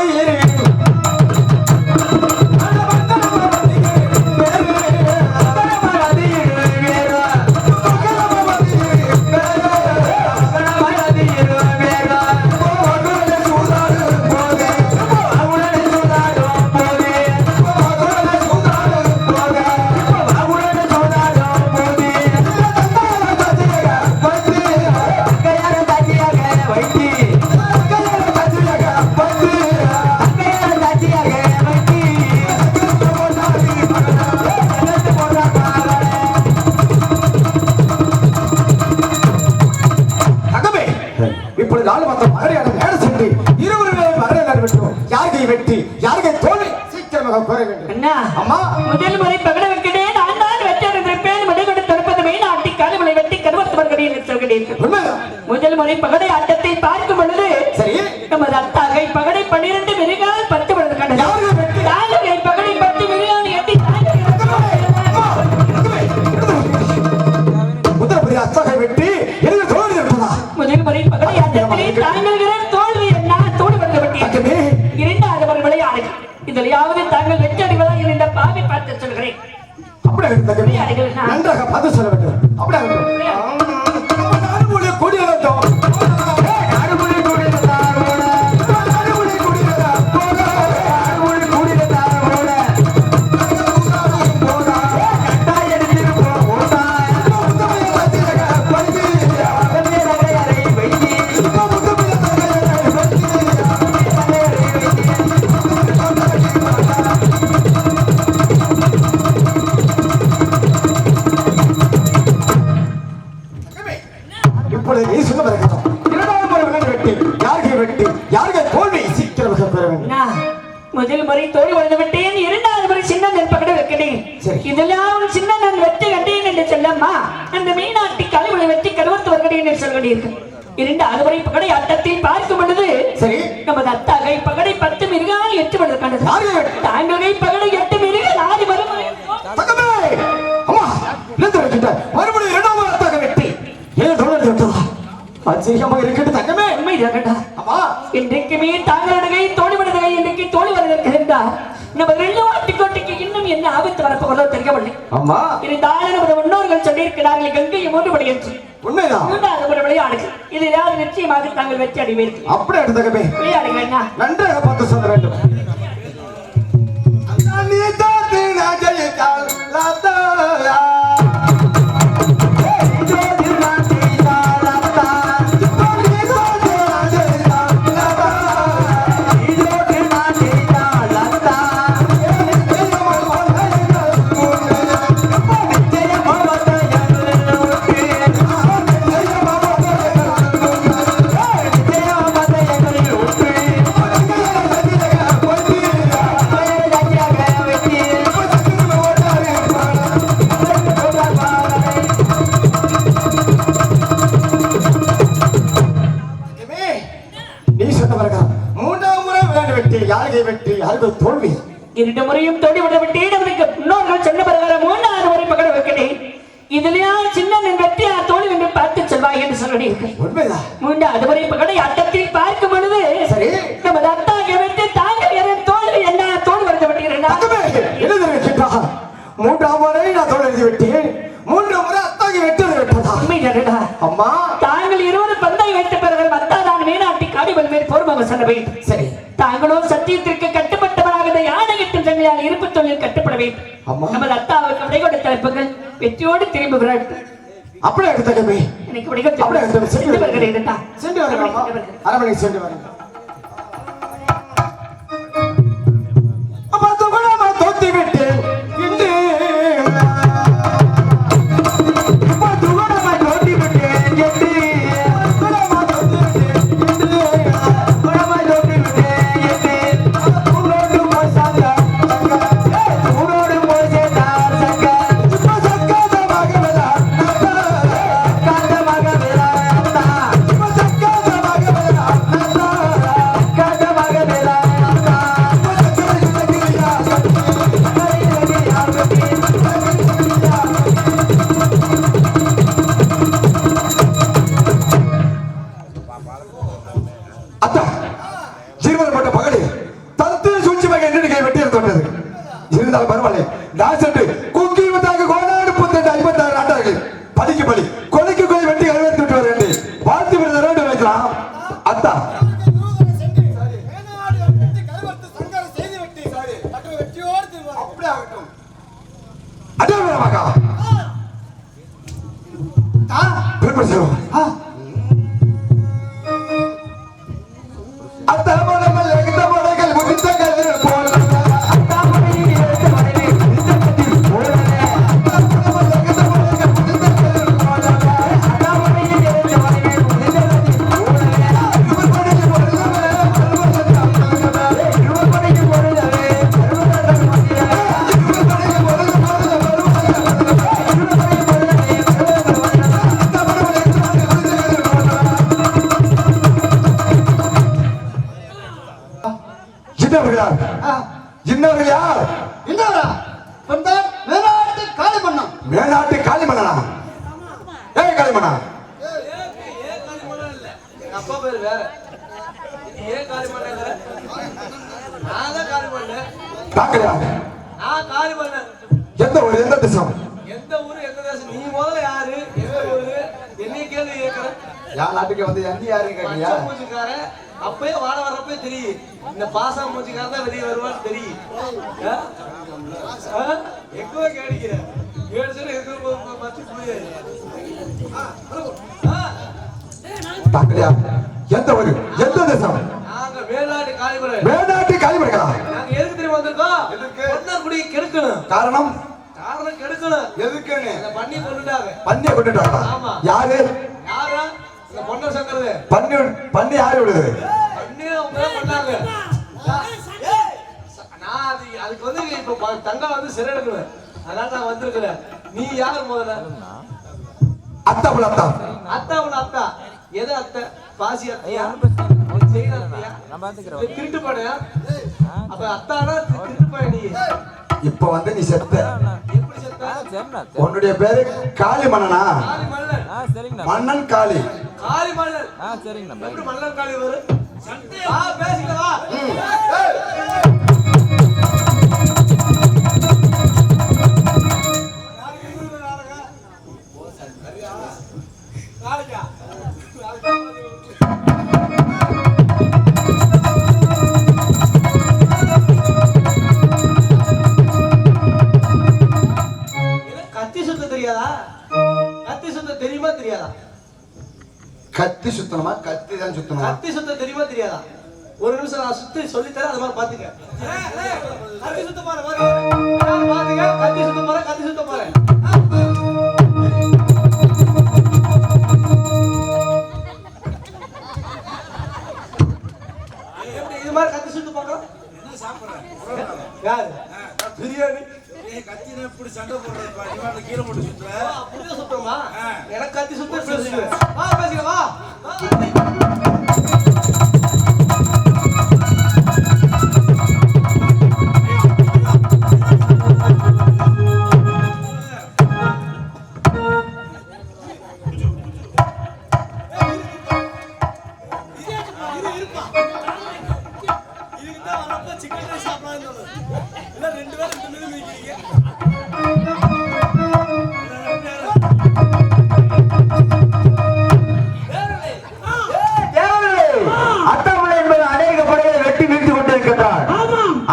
S4: வெற்றி யாருக்கு தோல்வி சீக்கிரமாக கூற வேண்டும்.
S8: அண்ணா
S4: அம்மா
S8: முதல் முறை பகட வைக்கிறேன். நான் தான் வெற்றி இருப்பேன். மடிகொண்டு தடுப்பது மீனாட்டி காலைமலை வெட்டி கருவத்தவர்கள் என்று சொல்கிறீர்கள். முதல் முறை பகடை ஆட்டத்தை பார்க்கும் பொழுது
S4: சரி
S8: நமது அத்தாகை பகடை 12 மிருகால் 10 பொழுது கண்டது. தாங்கை பகடை 10 மிருகால் 8
S4: முதல் முறை அத்தாகை வெட்டி எனக்கு தோல்வி இருப்பதா?
S8: முதல் முறை பகடை ஆட்டத்திலே தாங்கள் தோல்வி என்ன தோடு வந்து வெட்டி இரண்டாவது முறை விளையாடு. இதிலையாவது தாங்கள் வெற்றி அடைவதா என்ற பாவி பார்த்து சொல்கிறேன்.
S4: அப்படியே நன்றாக பார்த்து சொல்ல வேண்டும். அப்படியே கொடி
S8: முதல் முறை தோல்வி வந்து விட்டேன். இரண்டாவது முறை சின்ன நெல் பகட வைக்கிறேன். இதெல்லாம் சின்ன நெல் வெற்றி கண்டேன் என்று சொல்லம்மா. அந்த மீனாட்டி காலைமலை வெற்றி கருவத்தவர்கள் என்று சொல்கிறீர்கள். இரண்டாவது முறை பகடை ஆட்டத்தில் பார்க்கும் பொழுது சரி நமது அத்தாகை பகடை 10 மிருகால் 8 பொழுது கண்டது. தாங்கை பகடை 8 மிருகால் 6 மறுமுறை
S4: மறுபடியும் இரண்டாவது அத்தாகை வெற்றி ஏன் தொடர்ந்து விட்டதா? அதிகமாக இருக்கிறது தங்கமே.
S8: உண்மைதாகடா. இன்றைக்குமே தாங்களுடைய தோழி விடுதலை இன்றைக்கு தோழி வருகிறார். நம்ம வெள்ளவாட்டிக்கோட்டைக்கு இன்னும் என்ன ஆபத்து வரப்போகிறதோ தெரியவில்லை.
S4: அம்மா
S8: இருந்தாலும் நமது முன்னோர்கள் சொல்லியிருக்கிறார்கள் கங்கையை மூன்றுபடி என்று.
S4: உண்மைதான்.
S8: மூன்றாவது ஒரு விளையாடுகள். இது ஏதாவது நிச்சயமாக தாங்கள் வெற்றி அடைவீர்கள்.
S4: அப்படி எடுத்தகமே
S8: விளையாடுங்க என்ன
S4: நன்றாக பார்த்து சொல்ல வேண்டும். தோல்வி
S8: இரண்டு முறையும் தோல்வி விடவிட்டேன். அவருக்கு முன்னோர்கள் சொன்ன பிரகாரம் 3வது முறை பகட வைக்கிறேன். இதுலயா சின்ன வெற்றி தோல்வி என்று பார்த்து செல்வாய் என்று சொல்கிறீர்கள்.
S4: உண்மைதான்.
S8: 3வது முறை பகடை ஆட்டத்தில் பார்க்கும் பொழுது
S4: சரி
S8: நமது அத்தாகை வெற்றி தாங்கள் தோல்வி என்ன தோல்வி வந்து விட்டீர்கள்.
S4: 3ஆம் முறை நான் தோல்வி விட்டேன். 3ஆம் முறை அத்தாகை வெற்றி விட்டதா?
S8: உண்மைதானடா.
S4: அம்மா
S8: தாங்கள் இருவரும் பந்தை வைத்த பிறகு அத்தாதான் மீனாட்டி காளிமலை மேல் பொறுமுகம் செல்ல வேண்டும்.
S4: சரி
S8: தாங்களோ சத்தியத்திற்கு கட்டுப்பட்டவராக யானைகிட்டும் சங்கிலியால் இருப்பு தொழில் கட்டுப்பட வேண்டும். நமது அத்தாவுக்கு விடை கொடுத்த தலைப்புகள் வெற்றியோடு திரும்புகிறார்.
S4: அப்படியே எடுத்தகமே
S8: எனக்கு விடை கொடுத்து சென்று வருகிறேன்.
S4: சென்று வரேன் அரவணை சென்று வரேன். அப்ப துகுணமா தோத்தி விட்டேன் இன்று துகுணமா தோத்தி விட்டேன் என்று துகுணமா தோத்தி விட்டேன் பலிக்கு பலி கொலைக்கு கொலை வெட்டி கருவத்து விட்டு வர வேண்டும் வாழ்த்து விடுதல் வேண்டும் வைக்கலாம் அத்தா அடே மகா மேலாட்டு காளிமண்ணா ஏய் காளிமண்ணா
S9: அப்பா பேரு வேற ஏன் காளிமண்ண நான் தான் காளிமண்ண
S4: தாக்கலையா
S9: நான் காளிமண்ண
S4: எந்த ஊர் எந்த தேசம்
S9: எந்த ஊரு எந்த தேசம் நீ முதல்ல யாரு எந்த ஊரு என்னைய கேள்வி கேட்கற
S4: யார் நாட்டுக்கு வந்து எந்த யாருன்னு கேட்கறியா
S9: மூச்சுக்காரன் அப்பயே வாழ வரப்பே தெரியும் இந்த பாசா மூச்சுக்காரன் தான் வெளியே வருவான்னு தெரியும் எக்கோ கேடிக்கிற
S4: தாக்கலையா எந்த ஊர் எந்த தேசம்
S9: நாங்க வேளாட்டு காளிமலை
S4: மேலாட்டு காளிமண்ணா
S9: நாங்க எதுக்கு தெரியுமா வந்திருக்கோம் பொன்னர்குடி கெடுக்கணும்
S4: காரணம்
S9: காரணம் கெடுக்கணும்
S4: எதுக்குன்னு
S9: இந்த பண்ணி கொண்டுட்டாங்க
S4: பண்ணியை கொண்டுட்டாங்க
S9: ஆமா.
S4: யாரு
S9: யாரா இந்த பொன்னர் சங்கரது
S4: பண்ணி யாரு விடுது
S9: பண்ணி அவங்க தான் பண்ணாங்க நான் அதுக்கு வந்து இப்ப தங்கா வந்து சிறை எடுக்கணும் அதனால நான் வந்திருக்கிறேன் நீ யார் முதல்ல
S4: அத்தா புள்ள அத்தா
S9: அத்தா உள்ள அத்தா எது அத்தை பாசி அத்தையா செய்த அத்தையா திருட்டு படையா அப்ப அத்தானா திருட்டு பைய நீ
S4: இப்ப வந்து நீ செத்த
S9: எப்படி செத்த
S4: உன்னுடைய பேரு காளி மன்னனா
S9: காளி மல்லன்
S4: மன்னன் காளி
S9: காளி மல்லன் எப்படி மல்லன் காளி வரும் பேசிக்க வா கத்தி சுத்த தெரியாதா கத்தி சுத்த தெரியுமா தெரியாதா
S4: கத்தி சுத்தணுமா கத்தி தான் சுத்தணுமா
S9: கத்தி சுத்த தெரியுமா தெரியாதா ஒரு நிமிஷம் நான் சுத்தி சொல்லித்தரேன் அது மாதிரி பாத்துக்க கத்தி சுத்த போறேன் பாத்துக்க கத்தி சுத்த போறேன் கத்தி சுத்த போறேன் எப்படி இது மாதிரி கத்தி சுத்த பார்க்கலாம் என்ன சாப்பிடுறேன் யாரு பிரியாணி கத்தின இப்படி சண்டை போடுறது கீழே போட்டு சுத்துற அப்படியே சுத்தமா எனக்கு கத்தி சுத்த பேசுவேன் வா பேசிக்க வா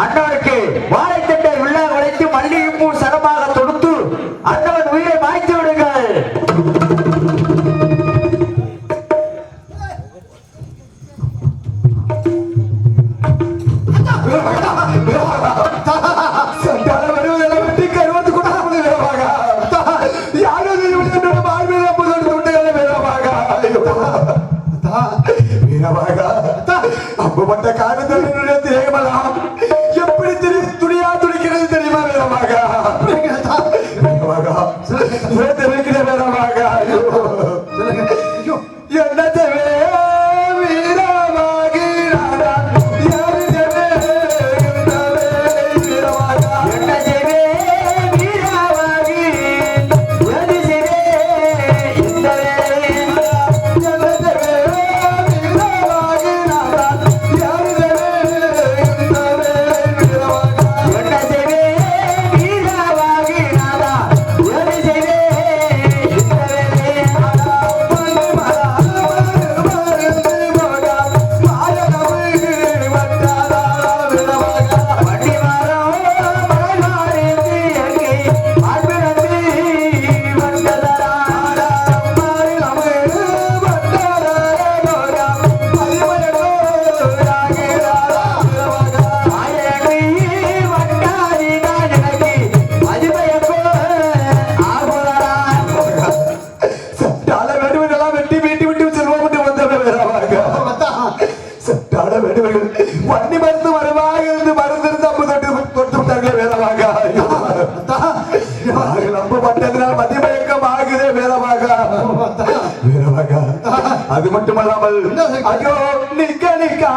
S4: அண்ணனுக்கு வாழைத்தட்டை உள்ளா உழைத்து மல்லிகைப்பூ சரமாக தொடுத்து அண்ணவன் உயிரை மாய்த்து விடுங்கள் வருவதெல்லாம் வெட்டி கருவத்து கொண்டாமல் வேகமாக யாரும் வீரமாக அப்பப்பட்ட காரணத்தினுடைய தேகமெல்லாம் எப்படி துணியா துடிக்கிறது தெரியுமா வீரமாக தெரிவிக்கிற வீரமாக என்ன தேவை
S10: வீரவாகி நாதா
S4: மதிமயக்கம் ஆகுதே வேலமாக வேலமாக அது மட்டுமல்லாமல் ஐயோ நிக்க நிக்கா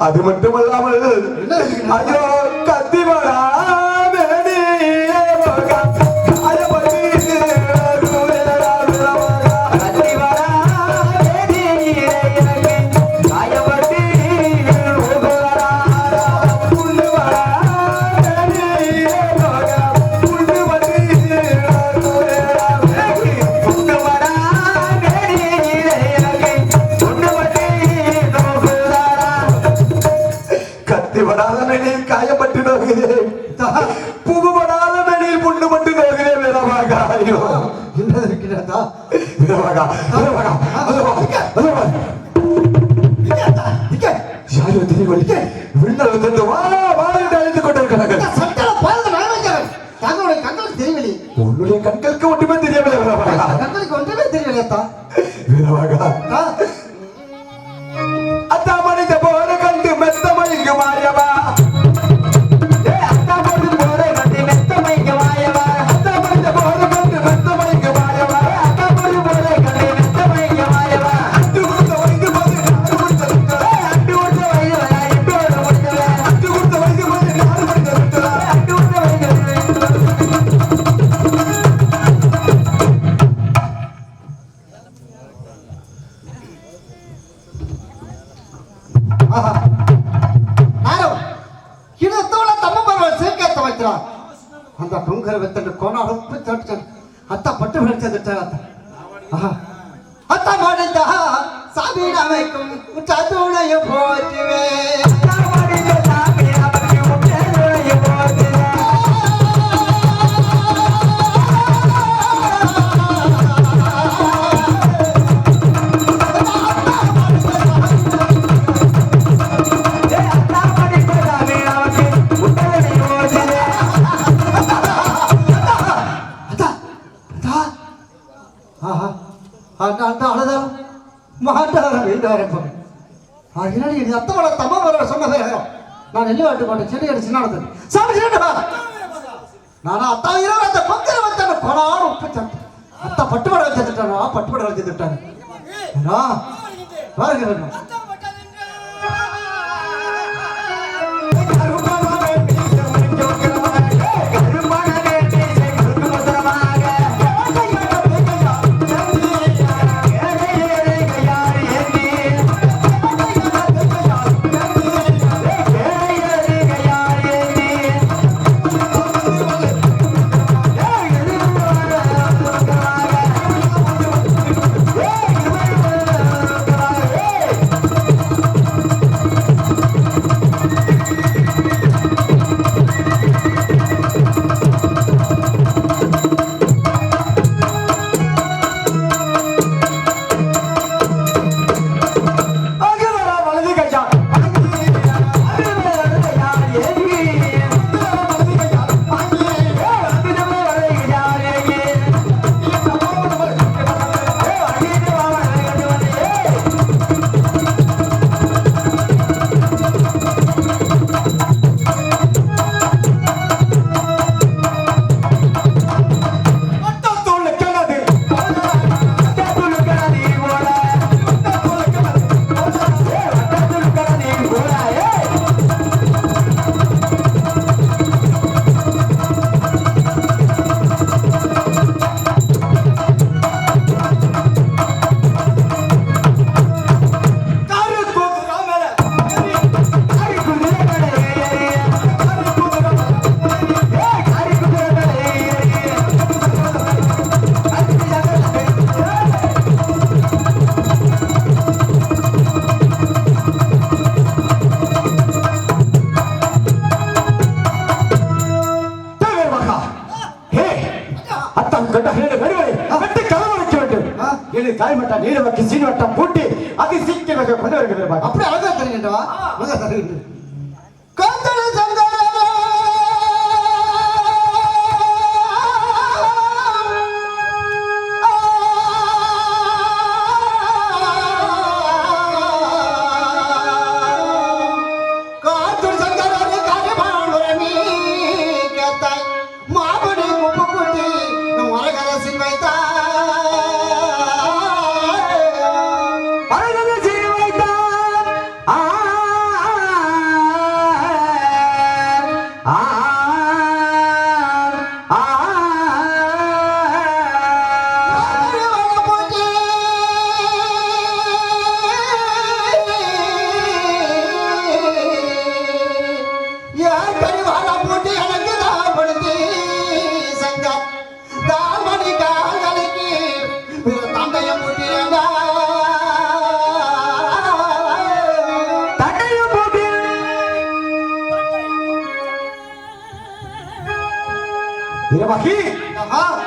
S4: அது மட்டுமல்லாமல் ஐயோ கத்திமடா உன்னுடைய கண்களுக்கு ஒன்றுமே தெரியவில்லை கண்களுக்கு ஒன்றுமே தெரியவில்லையா அத்தா மனித போல கண்டு மெத்தமைக்கு மாயவா அந்த பொங்கல் வெத்தண்டு கோணாலும் அத்தா பட்டு விளைச்சது அத்தா மாடுந்த சாமீன் அமைக்கும் சதுணையும் போச்சுவே அத்தோட தம்ம சொன்னதே நான் நெல்லு வாட்டு போட்டேன் செடி அடிச்சு நடந்தது சாமி நான் அத்தா இரவு அந்த பொங்கல் வச்சான பணம் உப்பு அத்தா பட்டுப்பட வச்சுட்டானா பட்டுப்பட வச்சுட்டாங்க பாருங்க நீளவக்கு சீனிவட்டம் பூட்டி அதி சீக்கிரமாக கொண்டு வருகிறது
S9: அப்படி அழகா தெரியுங்கடா அழகா தெரியுங்க காந்தன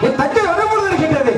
S4: என் தங்கை வரமுடிவு இருக்கின்றது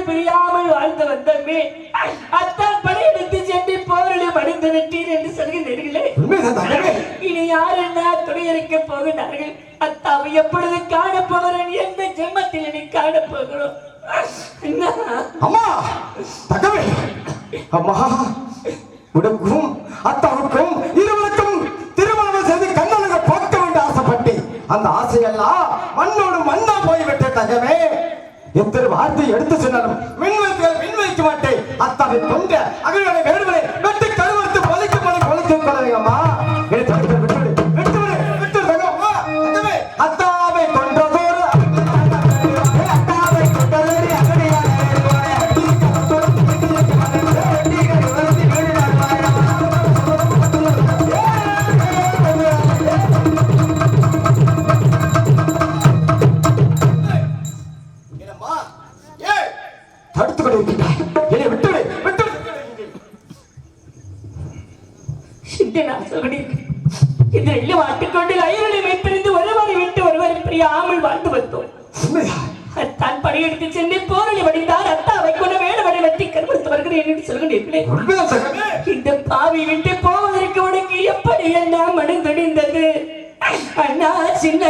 S8: பிரியாமல் வாழ்ந்து வந்தமே அத்தான் படையெடுத்து சென்று போரில் மடிந்து விட்டீர் என்று சொல்கிறீர்களே. இனி யார் என்ன துணை இருக்க போகிறார்கள்? அத்தாவை எப்பொழுது காண போகிறேன்? எந்த ஜென்மத்தில் நீ காண போகிறோம்?
S4: அம்மா தகவே, அம்மா உனக்கும் அத்தாவுக்கும் இருவருக்கும் திருமணம் செய்து கண்ணழக பார்க்க வேண்டிய ஆசைப்பட்டேன். அந்த ஆசையெல்லாம் மண்ணோடு மண்ணா போய்விட்ட தகவே. எத்தனை வார்த்தை எடுத்து சொன்னாலும் மின்வைக்க மாட்டேன். அத்தாவை கொண்ட அகழ்களை வேடுகளை வெட்டி கருவறுத்து பொழைக்க கொள்ளுங்கம்மா. அத்தாவை கொன்றதோடு அத்தாவை கொண்டதோடு தடுத்து கொண்டிருக்கிறார். என்னை விட்டுவிடு, விட்டுவிடு.
S8: இதில் மாட்டுக்கொண்டு ஐயர்களை வைத்திருந்து ஒருவரை விட்டு ஒருவரை பிரியாமல் வாழ்ந்து வந்தோம். தான் படையெடுத்து சென்று போரில் வடிந்தார். அத்தாவை கொண்ட வேடவனை வெட்டி கருவறுத்து வருகிறேன் என்று சொல்கிறீர்களே. இந்த பாவி விட்டு போவதற்கு உனக்கு எப்படி எல்லாம் மனந்தொடிந்தது? அண்ணா சின்ன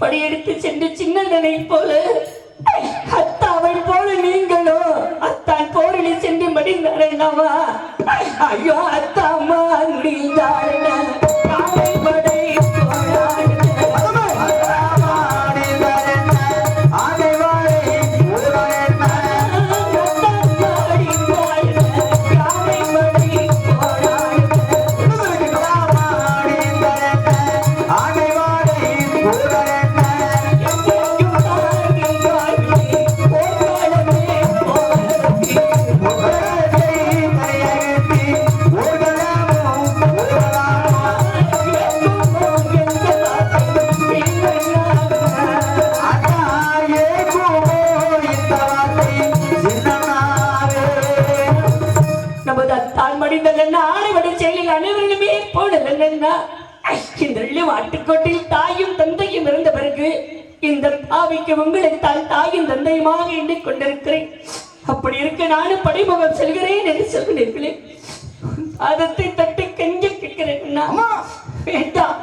S8: படையெடுத்து சென்று சின்னனை போல அத்தாவை போல நீங்களோ அத்தான் போரில் சென்று மடிந்தாரேனாவா? ஐயோ அத்தாமா முடிந்தாரேனா ஆட்டுக்கோட்டில் தாயும் தந்தையும் இருந்த பிறகு இந்த பாவிக்கு உங்களை தான் தாயும் தந்தையுமாக எண்ணிக் கொண்டிருக்கிறேன். அப்படி இருக்க நானும் படைமுகம் செல்கிறேன் என்று சொல்கிறீர்களே. அதத்தை தட்டி கெஞ்ச கேட்கிறேன். வேண்டாம்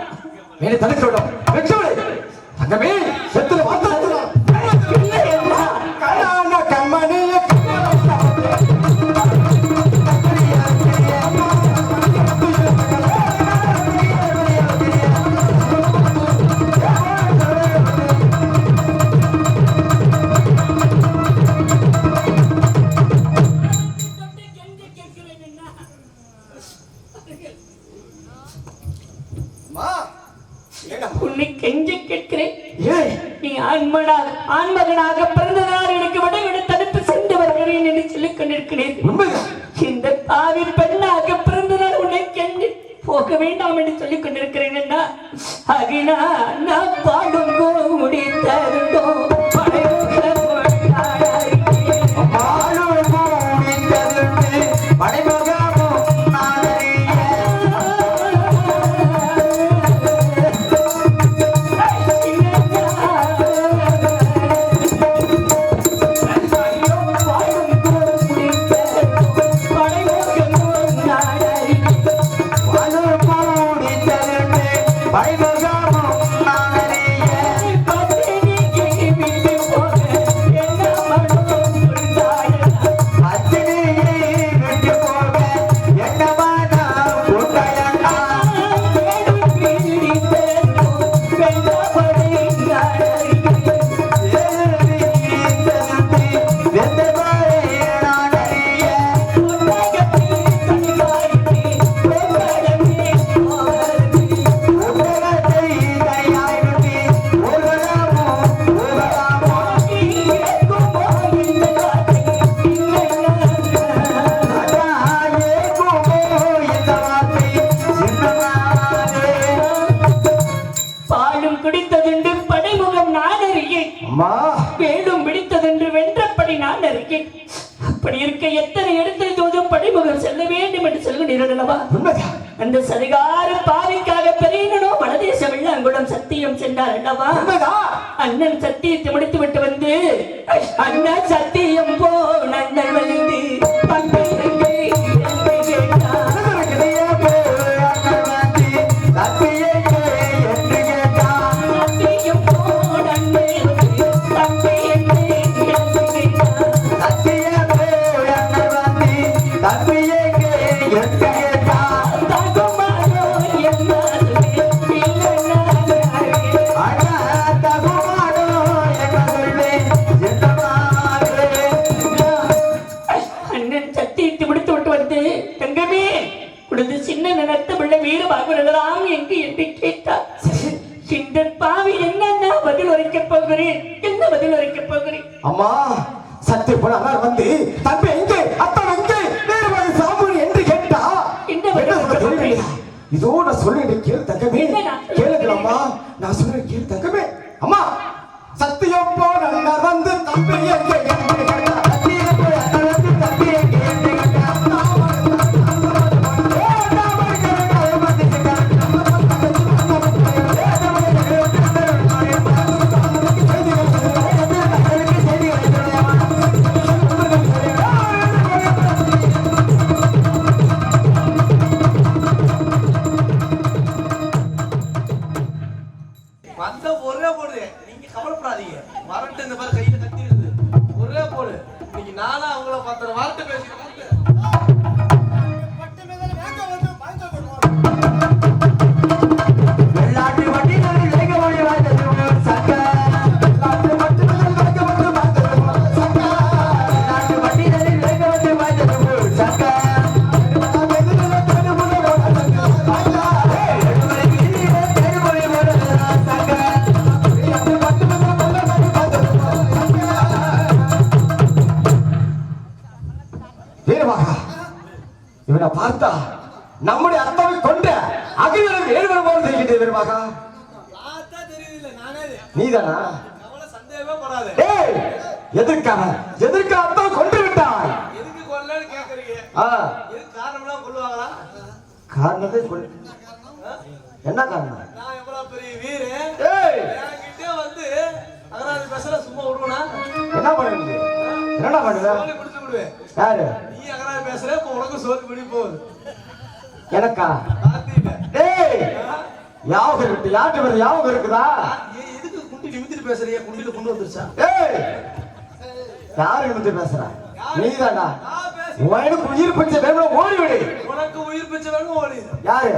S8: உன்னை கெஞ்சி கேட்கிறேன். நீ ஆண்மகனாக பிறந்ததால் எனக்கு விடைவிட தடுத்து சென்று வருகிறேன் என்று சொல்லிக் கொண்டிருக்கிறேன். இந்த பாவி பெண்ணாக பிறந்ததால் உன்னை கெஞ்சி போக வேண்டாம் என்று சொல்லிக் கொண்டிருக்கிறேன். என்ன ஆகினா நான் பாடுங்கோ முடித்தருந்தோ
S4: படைமுகமும் நானே
S8: செல்ல வேண்டும் என்று சொல்கிறீர்கள் அல்லவா?
S4: உண்மைதான்.
S8: அந்த சதிகார பாவிக்காக பெரியனோ வடதேச வெள்ளாங்குளம் சத்தியம் சென்றார் அல்லவா?
S4: உண்மைதான்.
S8: அண்ணன் சத்தியத்தை முடித்து விட்டு வந்து அண்ணன் சத்தியம் போ நன்னல் வந்து பண்பை சின்ன நினைத்த பிள்ளை வீடு பாகுறதெல்லாம் எங்கு என்று கேட்டார். இந்த பாவி என்ன பதில் உரைக்கப் போகிறேன்? என்ன பதில் உரைக்கப் போகிறேன்?
S4: அம்மா சத்திய போல அவர் வந்து தம்பி எங்கே அத்தன் எங்கே வேறு சாமி என்று கேட்டா இதோ நான் சொல்லிட்டு கேளு தங்கமே, கேளுங்களம்மா, நான் சொல்ல கேளு தங்கமே. அம்மா சத்தியம் போல வந்து தம்பி எங்கே என்று கேட்டா
S9: வந்த ஒரே போடு, நீங்க கவலைப்படாதீங்க. வரட்டு இந்த மாதிரி கையில கத்தி இருக்குது, ஒரே போடு. இன்னைக்கு நானா அவங்கள பத்திர வார்த்தை பேசிக்கிறேன். இவனை பார்த்தா நம்முடைய அத்தாவை கொண்ட அகிலம் வேறுபடும் போது தெரிகிறது. வீரமாக நீதானா? சந்தேகமே படாது.
S4: எதற்காக அத்தாவை கொண்டு விட்டாய்?
S9: எதுக்கு கொல்லன்னு கேக்குறீங்க? காரணம்லாம் கொள்வாங்களா?
S4: காரணத்தை என்ன காரணம்?
S9: நான் எவ்வளவு பெரிய வீரு, என்கிட்ட வந்து அகராதி பேசுற சும்மா விடுவனா? என்ன பண்ணுவீங்க? என்னடா பண்ணுவேன்? சோலி பிடிச்சு விடுவேன். யாரு? நீ அகராதி பேசுற, இப்ப உனக்கு சோலி பிடி போகுது. எனக்கா? டேய் யாவும் இருக்கு, யார்கிட்ட பேர் யாவும் இருக்குதா? எதுக்கு குண்டி நிமித்திட்டு பேசுறீங்க? குண்டில கொண்டு வந்துருச்சா? ஏய் யாரு நிமித்தி பேசுறா? நீதானா? உனக்கு உயிர் பிச்சை வேணும், ஓடி விடு. உனக்கு உயிர் பிச்சை வேணும், ஓடி. யாரு?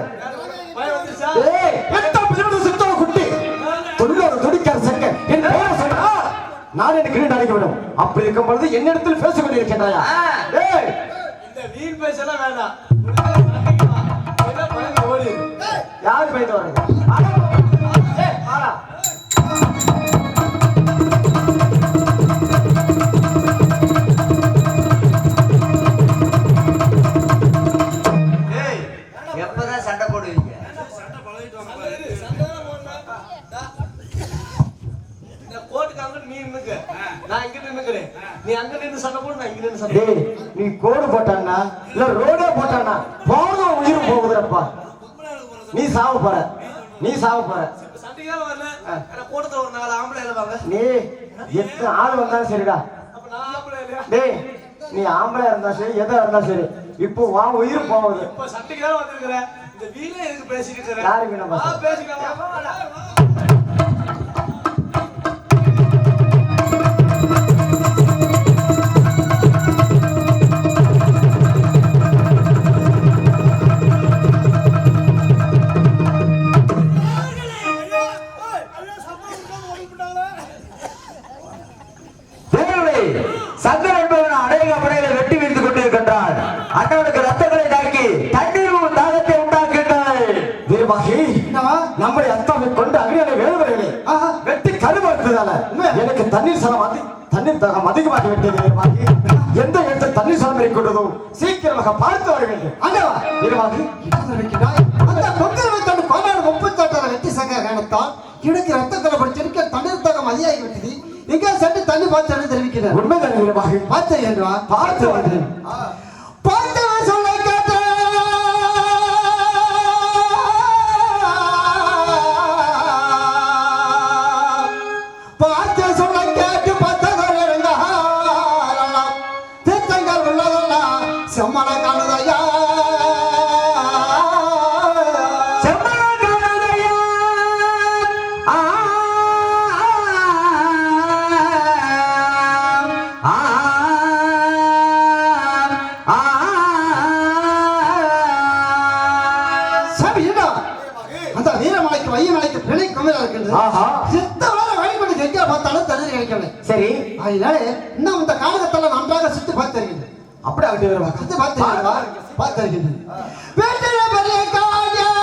S9: பய வந்துச்சா? ஏய் எத்த பிரிவு சுத்தவ குட்டி தொல்லோட துடிக்கார சக்க என் பேரை சொன்னா நான் எனக்கு கிரீட் அடிக்க வேண்டும். அப்படி இருக்கும் பொழுது என்னிடத்தில் பேச வேண்டியிருக்கிறாயா? ஏய் இந்த வீண் பேசலாம் வேண்டாம். ஓடி. யாரு போயிட்டு வர்றது? ஏய் வாடா.
S10: எப்பதான் சண்டை போடுவீங்க?
S9: கோட்டுக்கு அங்க நீ நின்னுக்க, நான் இங்க நின்னுக்கிறேன். நீ அங்க நின்னு சண்டை போடு, நான் இங்க நின்னு சண்டை போடு.
S4: நீ கோடு போட்டானா இல்ல ரோடே போட்டானா போதும் உயிர் போகுதுப்பா. நீ சாவு போற, நீ சாவு போற.
S9: சண்டையால வரல, انا கோட்டத்துல ஒரு நாலு ஆம்பளை இல்லவாங்க.
S4: நீ எத்தனை ஆள் வந்தாலும் சரிடா.
S9: அப்ப நான் ஆம்பளை இல்லையா?
S4: டேய் நீ ஆம்பளை இருந்தா சரி, எதா இருந்தா சரி, இப்போ வா உயிர் போகுது.
S9: இப்ப சண்டைக்கு தான் வந்திருக்கிற. இந்த வீணை எதுக்கு பேசிட்டு இருக்கற?
S4: யாரு வீணை பேசுற?
S9: பேசிக்கலாம்.
S10: சங்கர் என்பவன் அநேக படைகளை வெட்டி வீழ்ந்து கொண்டிருக்கின்றான். அண்ணனுக்கு ரத்தங்களை தாக்கி தண்ணீர் தாகத்தை உண்டாக்குகின்றார்.
S4: வீரமாகி நம்முடைய அத்தாவை கொண்டு அகிலே வேறுவர்களே வெட்டி கருமறுத்ததால எனக்கு தண்ணீர் சலம் தண்ணீர் தாகம் அதிகமாக விட்டது. வீரமாகி எந்த இடத்தில் தண்ணீர் சலம் இருக்கின்றதோ சீக்கிரமாக பார்த்து வர வேண்டும். அங்கவா வீரமாகி அந்த தொந்தரவை தன் கோடான 38 வெட்டி சங்க காணத்தால் எனக்கு ரத்த கலப்படிச்சிருக்க தண்ணீர் தாகம் அதிகமாகி விட்டது. எங்க சென்று தண்ணி பார்த்து தெரிவிக்கிறார். உண்மைதான் வீரமாகி பார்த்து என்றா பார்த்து பார்த்தவன் சொல்ல
S9: வையமலைக்கு பிணை குமரா இருக்கின்றது.
S10: ஆஹா.
S9: சித்தவரை வழிபட்டு எங்கே பார்த்தாலும் தண்ணீர் கிடைக்கவில்லை.
S10: சரி,
S9: அதனால இன்னும் இந்த காலகட்டத்தில் நன்றாக சுத்தி பார்த்திருக்கின்றேன்.
S10: அப்படி ஆகிட்டு வருவா.
S9: சுத்தி பார்த்திருக்கின்றேன். வீட்டில் பெரிய காரியம்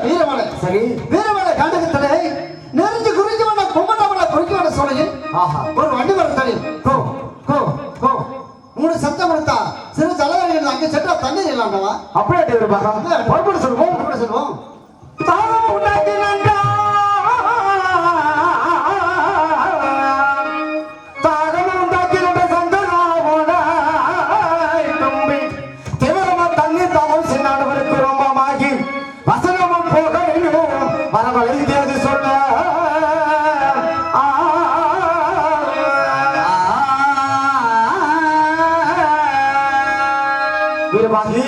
S9: வீரமலை. சரி, வீரமலை காண்டகத்திலே நெருஞ்சி குறிஞ்சவன கும்படமலை குறிஞ்சவன சோலையில் ஒரு வண்டி வரத்தடி கோ கோ கோ மூணு சத்தம் கொடுத்தா சிறு ஜலதரிகள் அங்கே சென்றா தண்ணீர் இல்லாண்டவா.
S10: அப்படியே சொல்லுவோம்
S9: சொல்லுவோம்.
S10: தாகம் உண்டாக்கினாண்டா, தாகம் உண்டாக்கின சந்தனாவோட தும்பி தீவிரமா தண்ணி தாகம் சின்னாடவருக்கு ரொம்பமாகி வசனமும் போக வரவழை தேதி சொல்ல வீரபாகி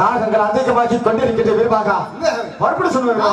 S10: தாகங்கள் அதிகமாகி கொண்டிருக்கின்ற வீரபாகா மறுபடி சொல்லுவேன்.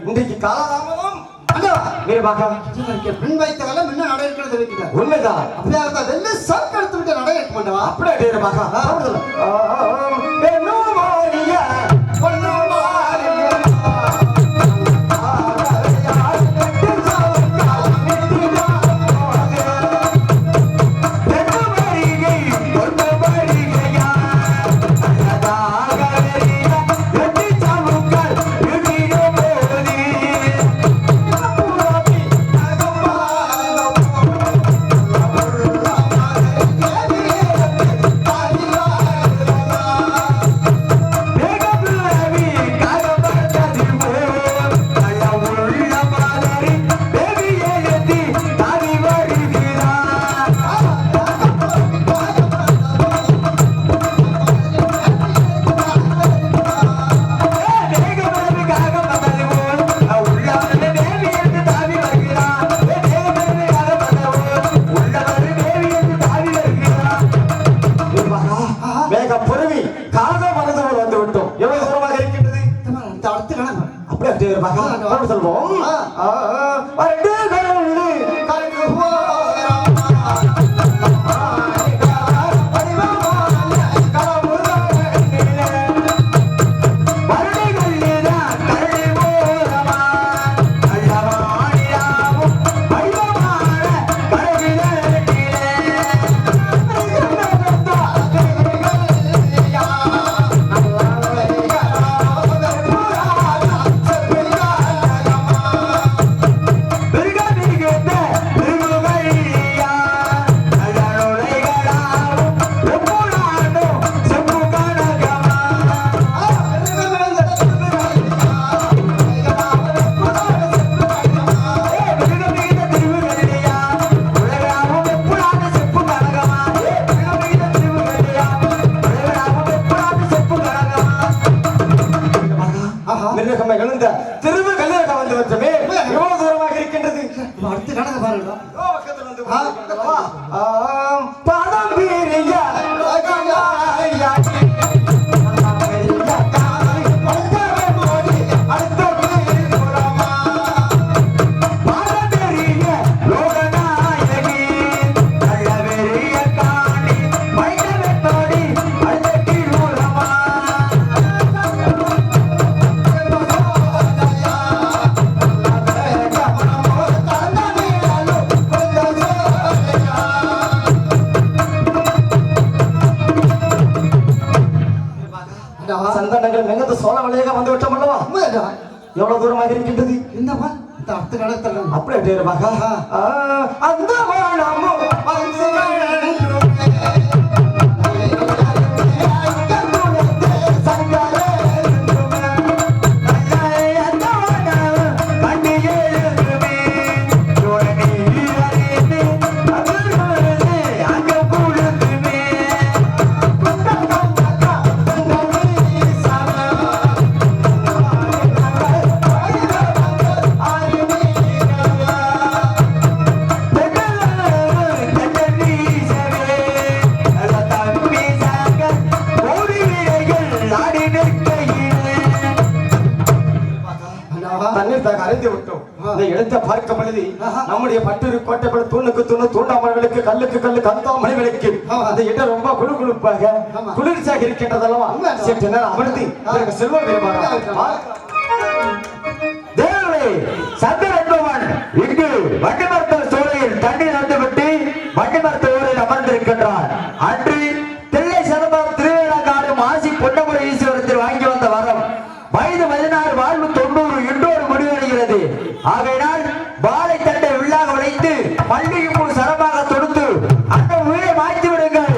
S10: இன்றைக்கு காலதாமதம் பின் வைத்த காலம் முன்ன நடை இருக்கிறது. உண்மைதான். அப்படியாக வெள்ளை சர்க் எடுத்து விட்டு நடை இருக்க மாட்டவா. அப்படியே சொல்வோம்.
S4: மிருகம் எழுந்த திரும்ப கல்யாணம் வந்து வச்சமே எவ்வளவு தூரமாக இருக்கின்றது
S9: அடுத்து கணக்கு பாருங்க
S4: பணம் வீரியா சந்தனங்கள் மெங்கத்து சோழ வழியாக வந்து விட்டோம் அல்லவா எவ்வளவு தூரமாக இருக்கின்றது
S9: என்னப்பா இந்த அடுத்த கணக்கு
S4: அப்படியே அந்த வாழமும் அறிந்து விட்டோம் இந்த எழுத்த பார்க்க பொழுது நம்முடைய பட்டூர் கோட்டைப்பட தூணுக்கு தூணு தூண்டாமலைகளுக்கு கல்லுக்கு கல்லு கந்தாமலைகளுக்கு அந்த இடம் ரொம்ப குழுகுழுப்பாக குளிர்ச்சியாக இருக்கின்றதல்லவா சற்று நேரம் அமர்ந்து இதற்கு செல்வம்
S10: தேவர்களே சந்தர் என்பவன் இங்கு வண்டிமரத்த சோலையில் தண்ணீர் வந்துவிட்டு வண்டிமரத்த ஊரில் அமர்ந்திருக்கின்றார் அன்று தில்லை சிதம்பரம் திருவேலங்காடு மாசி பொன்னமுறை ஈஸ்வரத்தில் வாங்கி வந்த வரம் வயது 16 வாழ்வு 90 இன்றோடு முடிவடைகிறது ஆகையினால் வாழை தண்டை உள்ளாக உடைத்து பள்ளியும் சரமாக தொடுத்து அந்த உயிரை மாய்த்து விடுங்கள்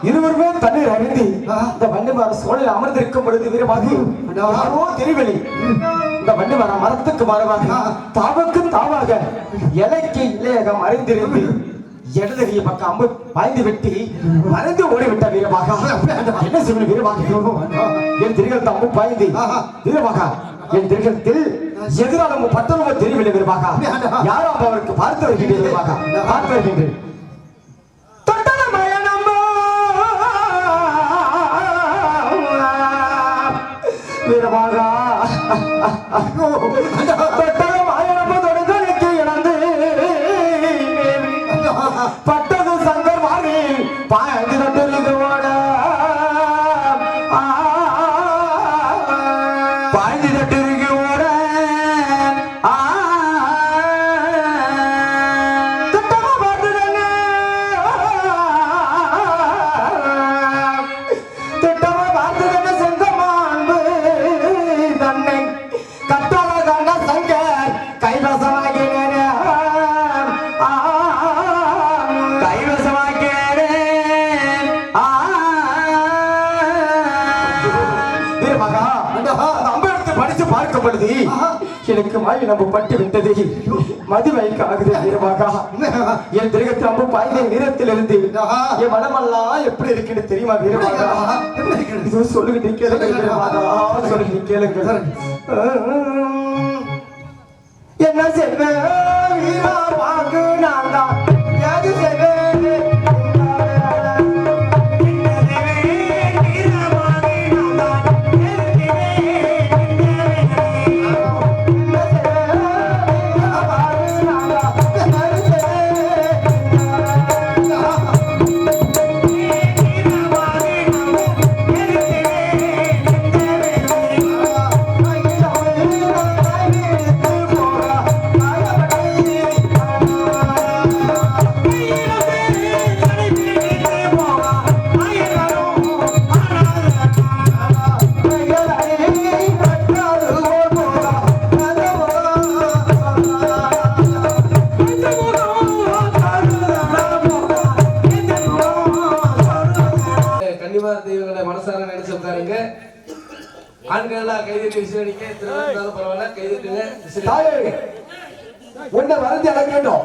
S4: இருவருமே தண்ணீர் அறிந்து இந்த வண்டிமர சோழில் அமர்ந்திருக்கும் பொழுது வீரமாகி யாரோ தெரியவில்லை இந்த வண்டிமர மரத்துக்கு மரமாக தாவுக்கு தாவாக இலைக்கு இலையாக மறைந்திருந்து இடதுகைய பக்கம் அம்பு பாய்ந்து வெட்டி மறைந்து ஓடிவிட்ட வீரமாக என்ன செய்வது வீரமாக என் திரிகள் அம்பு பாய்ந்து வீரமாக என் திரிகத்தில் எதிராலும் பட்டணமும் தெரியவில்லை வீரமாக யாரும் அவருக்கு பார்த்து வருகின்றேன் வீரமாக பார்த்து வருகின்றேன் வீரமாக பட்டது சங்கர் மாறி பாய்ந்து நட்டிருக்கோட பாய்ந்து நட்டிருக்கோட திட்டமா பார்த்துதாங்க திட்டமா பார்த்துதாங்க செங்கமான்பு தன்னை கட்டாள கண்ட சங்கர் கைவசமாகிறேன் பார்க்கப்படுது எனக்கு மாய் நம்ம பட்டு விட்டது மதுவைக்கு ஆகுது வீரமாக என் திருகத்தில் அம்பு பாய்ந்த வீரத்திலிருந்து என் மனமெல்லாம் எப்படி இருக்குன்னு தெரியுமா வீரமாக இது சொல்லுகிட்டு கேளுங்க வீரமாக சொல்லுகிட்டு கேளுங்க என்ன செய்வேன் வீரமாக நான் தான் எது செய்வேன்
S9: கைதட்டி விசிலடிக்க திருவிழாலும் பரவாயில்ல கைதட்டுங்க.
S4: தாயே உன்னை வரந்து அடக்க வேண்டும்.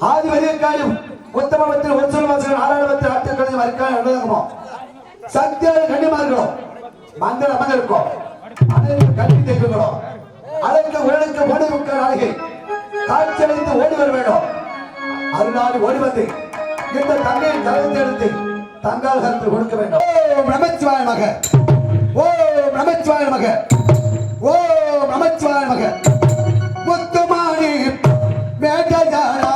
S4: ஆதிபதியக்காயும் உத்தமத்தில் ஒரு சொல் வாசகர் ஆறாயிரத்தில் ஆட்கள் கழிஞ்சு மறுக்காக எழுதாங்கமோ சக்தியாக கண்ணியமா இருக்கணும். மங்கள அமங்க இருக்கும் அனைவரும் கல்வி தேக்கணும். அதற்கு உடலுக்கு ஓடி முக்க நாளிகை காட்சி அளித்து ஓடி வர வேண்டும். அதனால ஓடி வந்து இந்த தங்கையின் கலந்து எடுத்து தங்கால் கருத்து கொடுக்க வேண்டும். ஓம் நமச்சிவாய மக, ஓம் நமச்சிவாய மக, ஓம் நமச்சிவாய மக. முத்துமாணி மேட்டஜாராக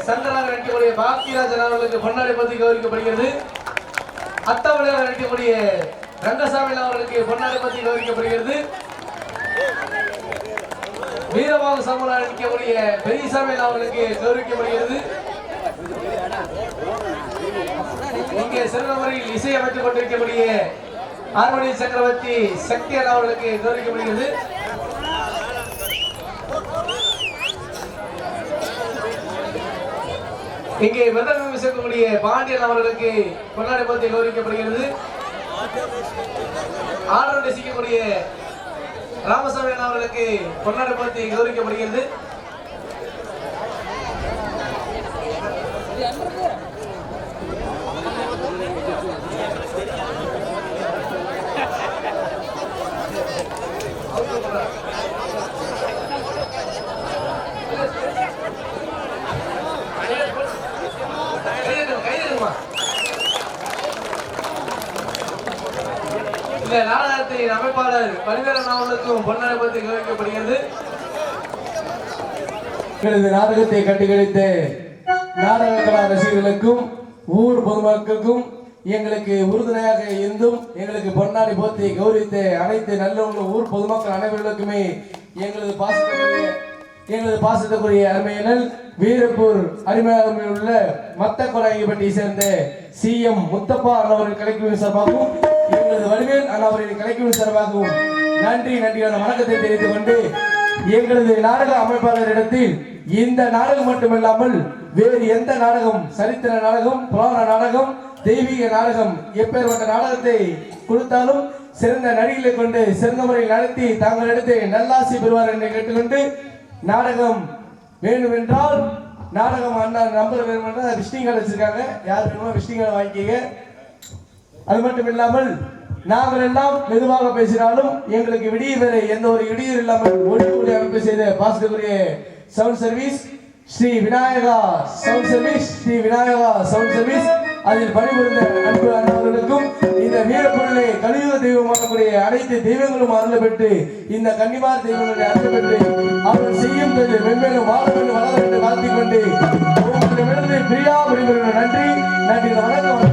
S9: சங்கராக நடிக்கக்கூடிய பாக்கியராஜன் அவர்களுக்கு பொன்னாடை பற்றி கௌரவிக்கப்படுகிறது. அத்தவளையாக நடிக்கக்கூடிய ரங்கசாமி அவர்களுக்கு பொன்னாடை பற்றி கௌரவிக்கப்படுகிறது. வீரபாகு சமூக நடிக்கக்கூடிய பெரியசாமி அவர்களுக்கு கௌரவிக்கப்படுகிறது. இங்கே சிறந்த முறையில் இசையமைத்துக் கொண்டிருக்கக்கூடிய ஆர்மணி சக்கரவர்த்தி சக்தி அவர்களுக்கு கௌரவிக்கப்படுகிறது. இங்கே விருதம் சேர்க்கக்கூடிய பாண்டியன் அவர்களுக்கு பொன்னாடை பற்றி கௌரவிக்கப்படுகிறது. ஆடர் ரசிக்கக்கூடிய ராமசாமி அவர்களுக்கு பொன்னாடை பற்றி கௌரவிக்கப்படுகிறது. இந்த நாடகத்தின் அமைப்பாளர் பரிவேலன் அவர்களுக்கும் பொன்னாடை பற்றி கௌரவிக்கப்படுகிறது. நாடகத்தை கண்டுகளித்த நாடக கலா ரசிகர்களுக்கும் ஊர் பொதுமக்களுக்கும் எங்களுக்கு உறுதுணையாக இருந்தும் எங்களுக்கு பொன்னாடை போத்தி கௌரவித்த அனைத்து நல்ல ஊர் பொதுமக்கள் அனைவர்களுக்குமே எங்களது பாசத்துக்குரிய அருமையினர் வீரப்பூர் அருமையாக உள்ள மத்தக்குழாயிப்பட்டியை சேர்ந்த CM முத்தப்பா அண்ணவர்கள் கலைக்குழு சார்பாகவும் எங்களது வடிவேல் அண்ணவர்களின் கலைக்குழு சார்பாகவும் நன்றியான வணக்கத்தை தெரிவித்துக் கொண்டு எங்களது நாடக அமைப்பாளரிடத்தில் இந்த நாடகம் மட்டுமில்லாமல் வேறு எந்த நாடகம், சரித்திர நாடகம், புராண நாடகம், தெய்வீக நாடகம், எப்பேற்பட்ட நாடகத்தை கொடுத்தாலும் சிறந்த நடிகளை கொண்டு சிறந்த முறையில் நடத்தி தாங்களிடத்தை நல்லாசி பெறுவார் என்று கேட்டுக்கொண்டு நாடகம் வேணும் என்றால் நாடகம் அண்ணா நம்பர் வேணும் என்றால் விசிட்டிங் கார்டு வச்சிருக்காங்க. யார் வேணுமோ விசிட்டிங் கார்டு வாங்கிக்கங்க. அது மட்டும் இல்லாமல் நாங்கள் எல்லாம் மெதுவாக பேசினாலும் எங்களுக்கு விடிய வரை எந்த ஒரு இடையூறு இல்லாமல் ஒளி அமைப்பு செய்த பாஸ்கரிய sound service Shri Vinayaka sound service அதில் பணிபுரிந்த அன்பு அண்ணவர்களுக்கும் இந்த வீரப்பொருளை கலியுக தெய்வமாகக்கூடிய அனைத்து தெய்வங்களும் அருள் பெற்று இந்த கன்னிமார் தெய்வங்களை அருள் பெற்று அவர்கள் செய்யும் மென்மேலும் வாழ வேண்டும் வளர வேண்டும் வாழ்த்திக் கொண்டு உங்களிடமிருந்து பிரியா விடுபெறும். நன்றி வணக்கம்.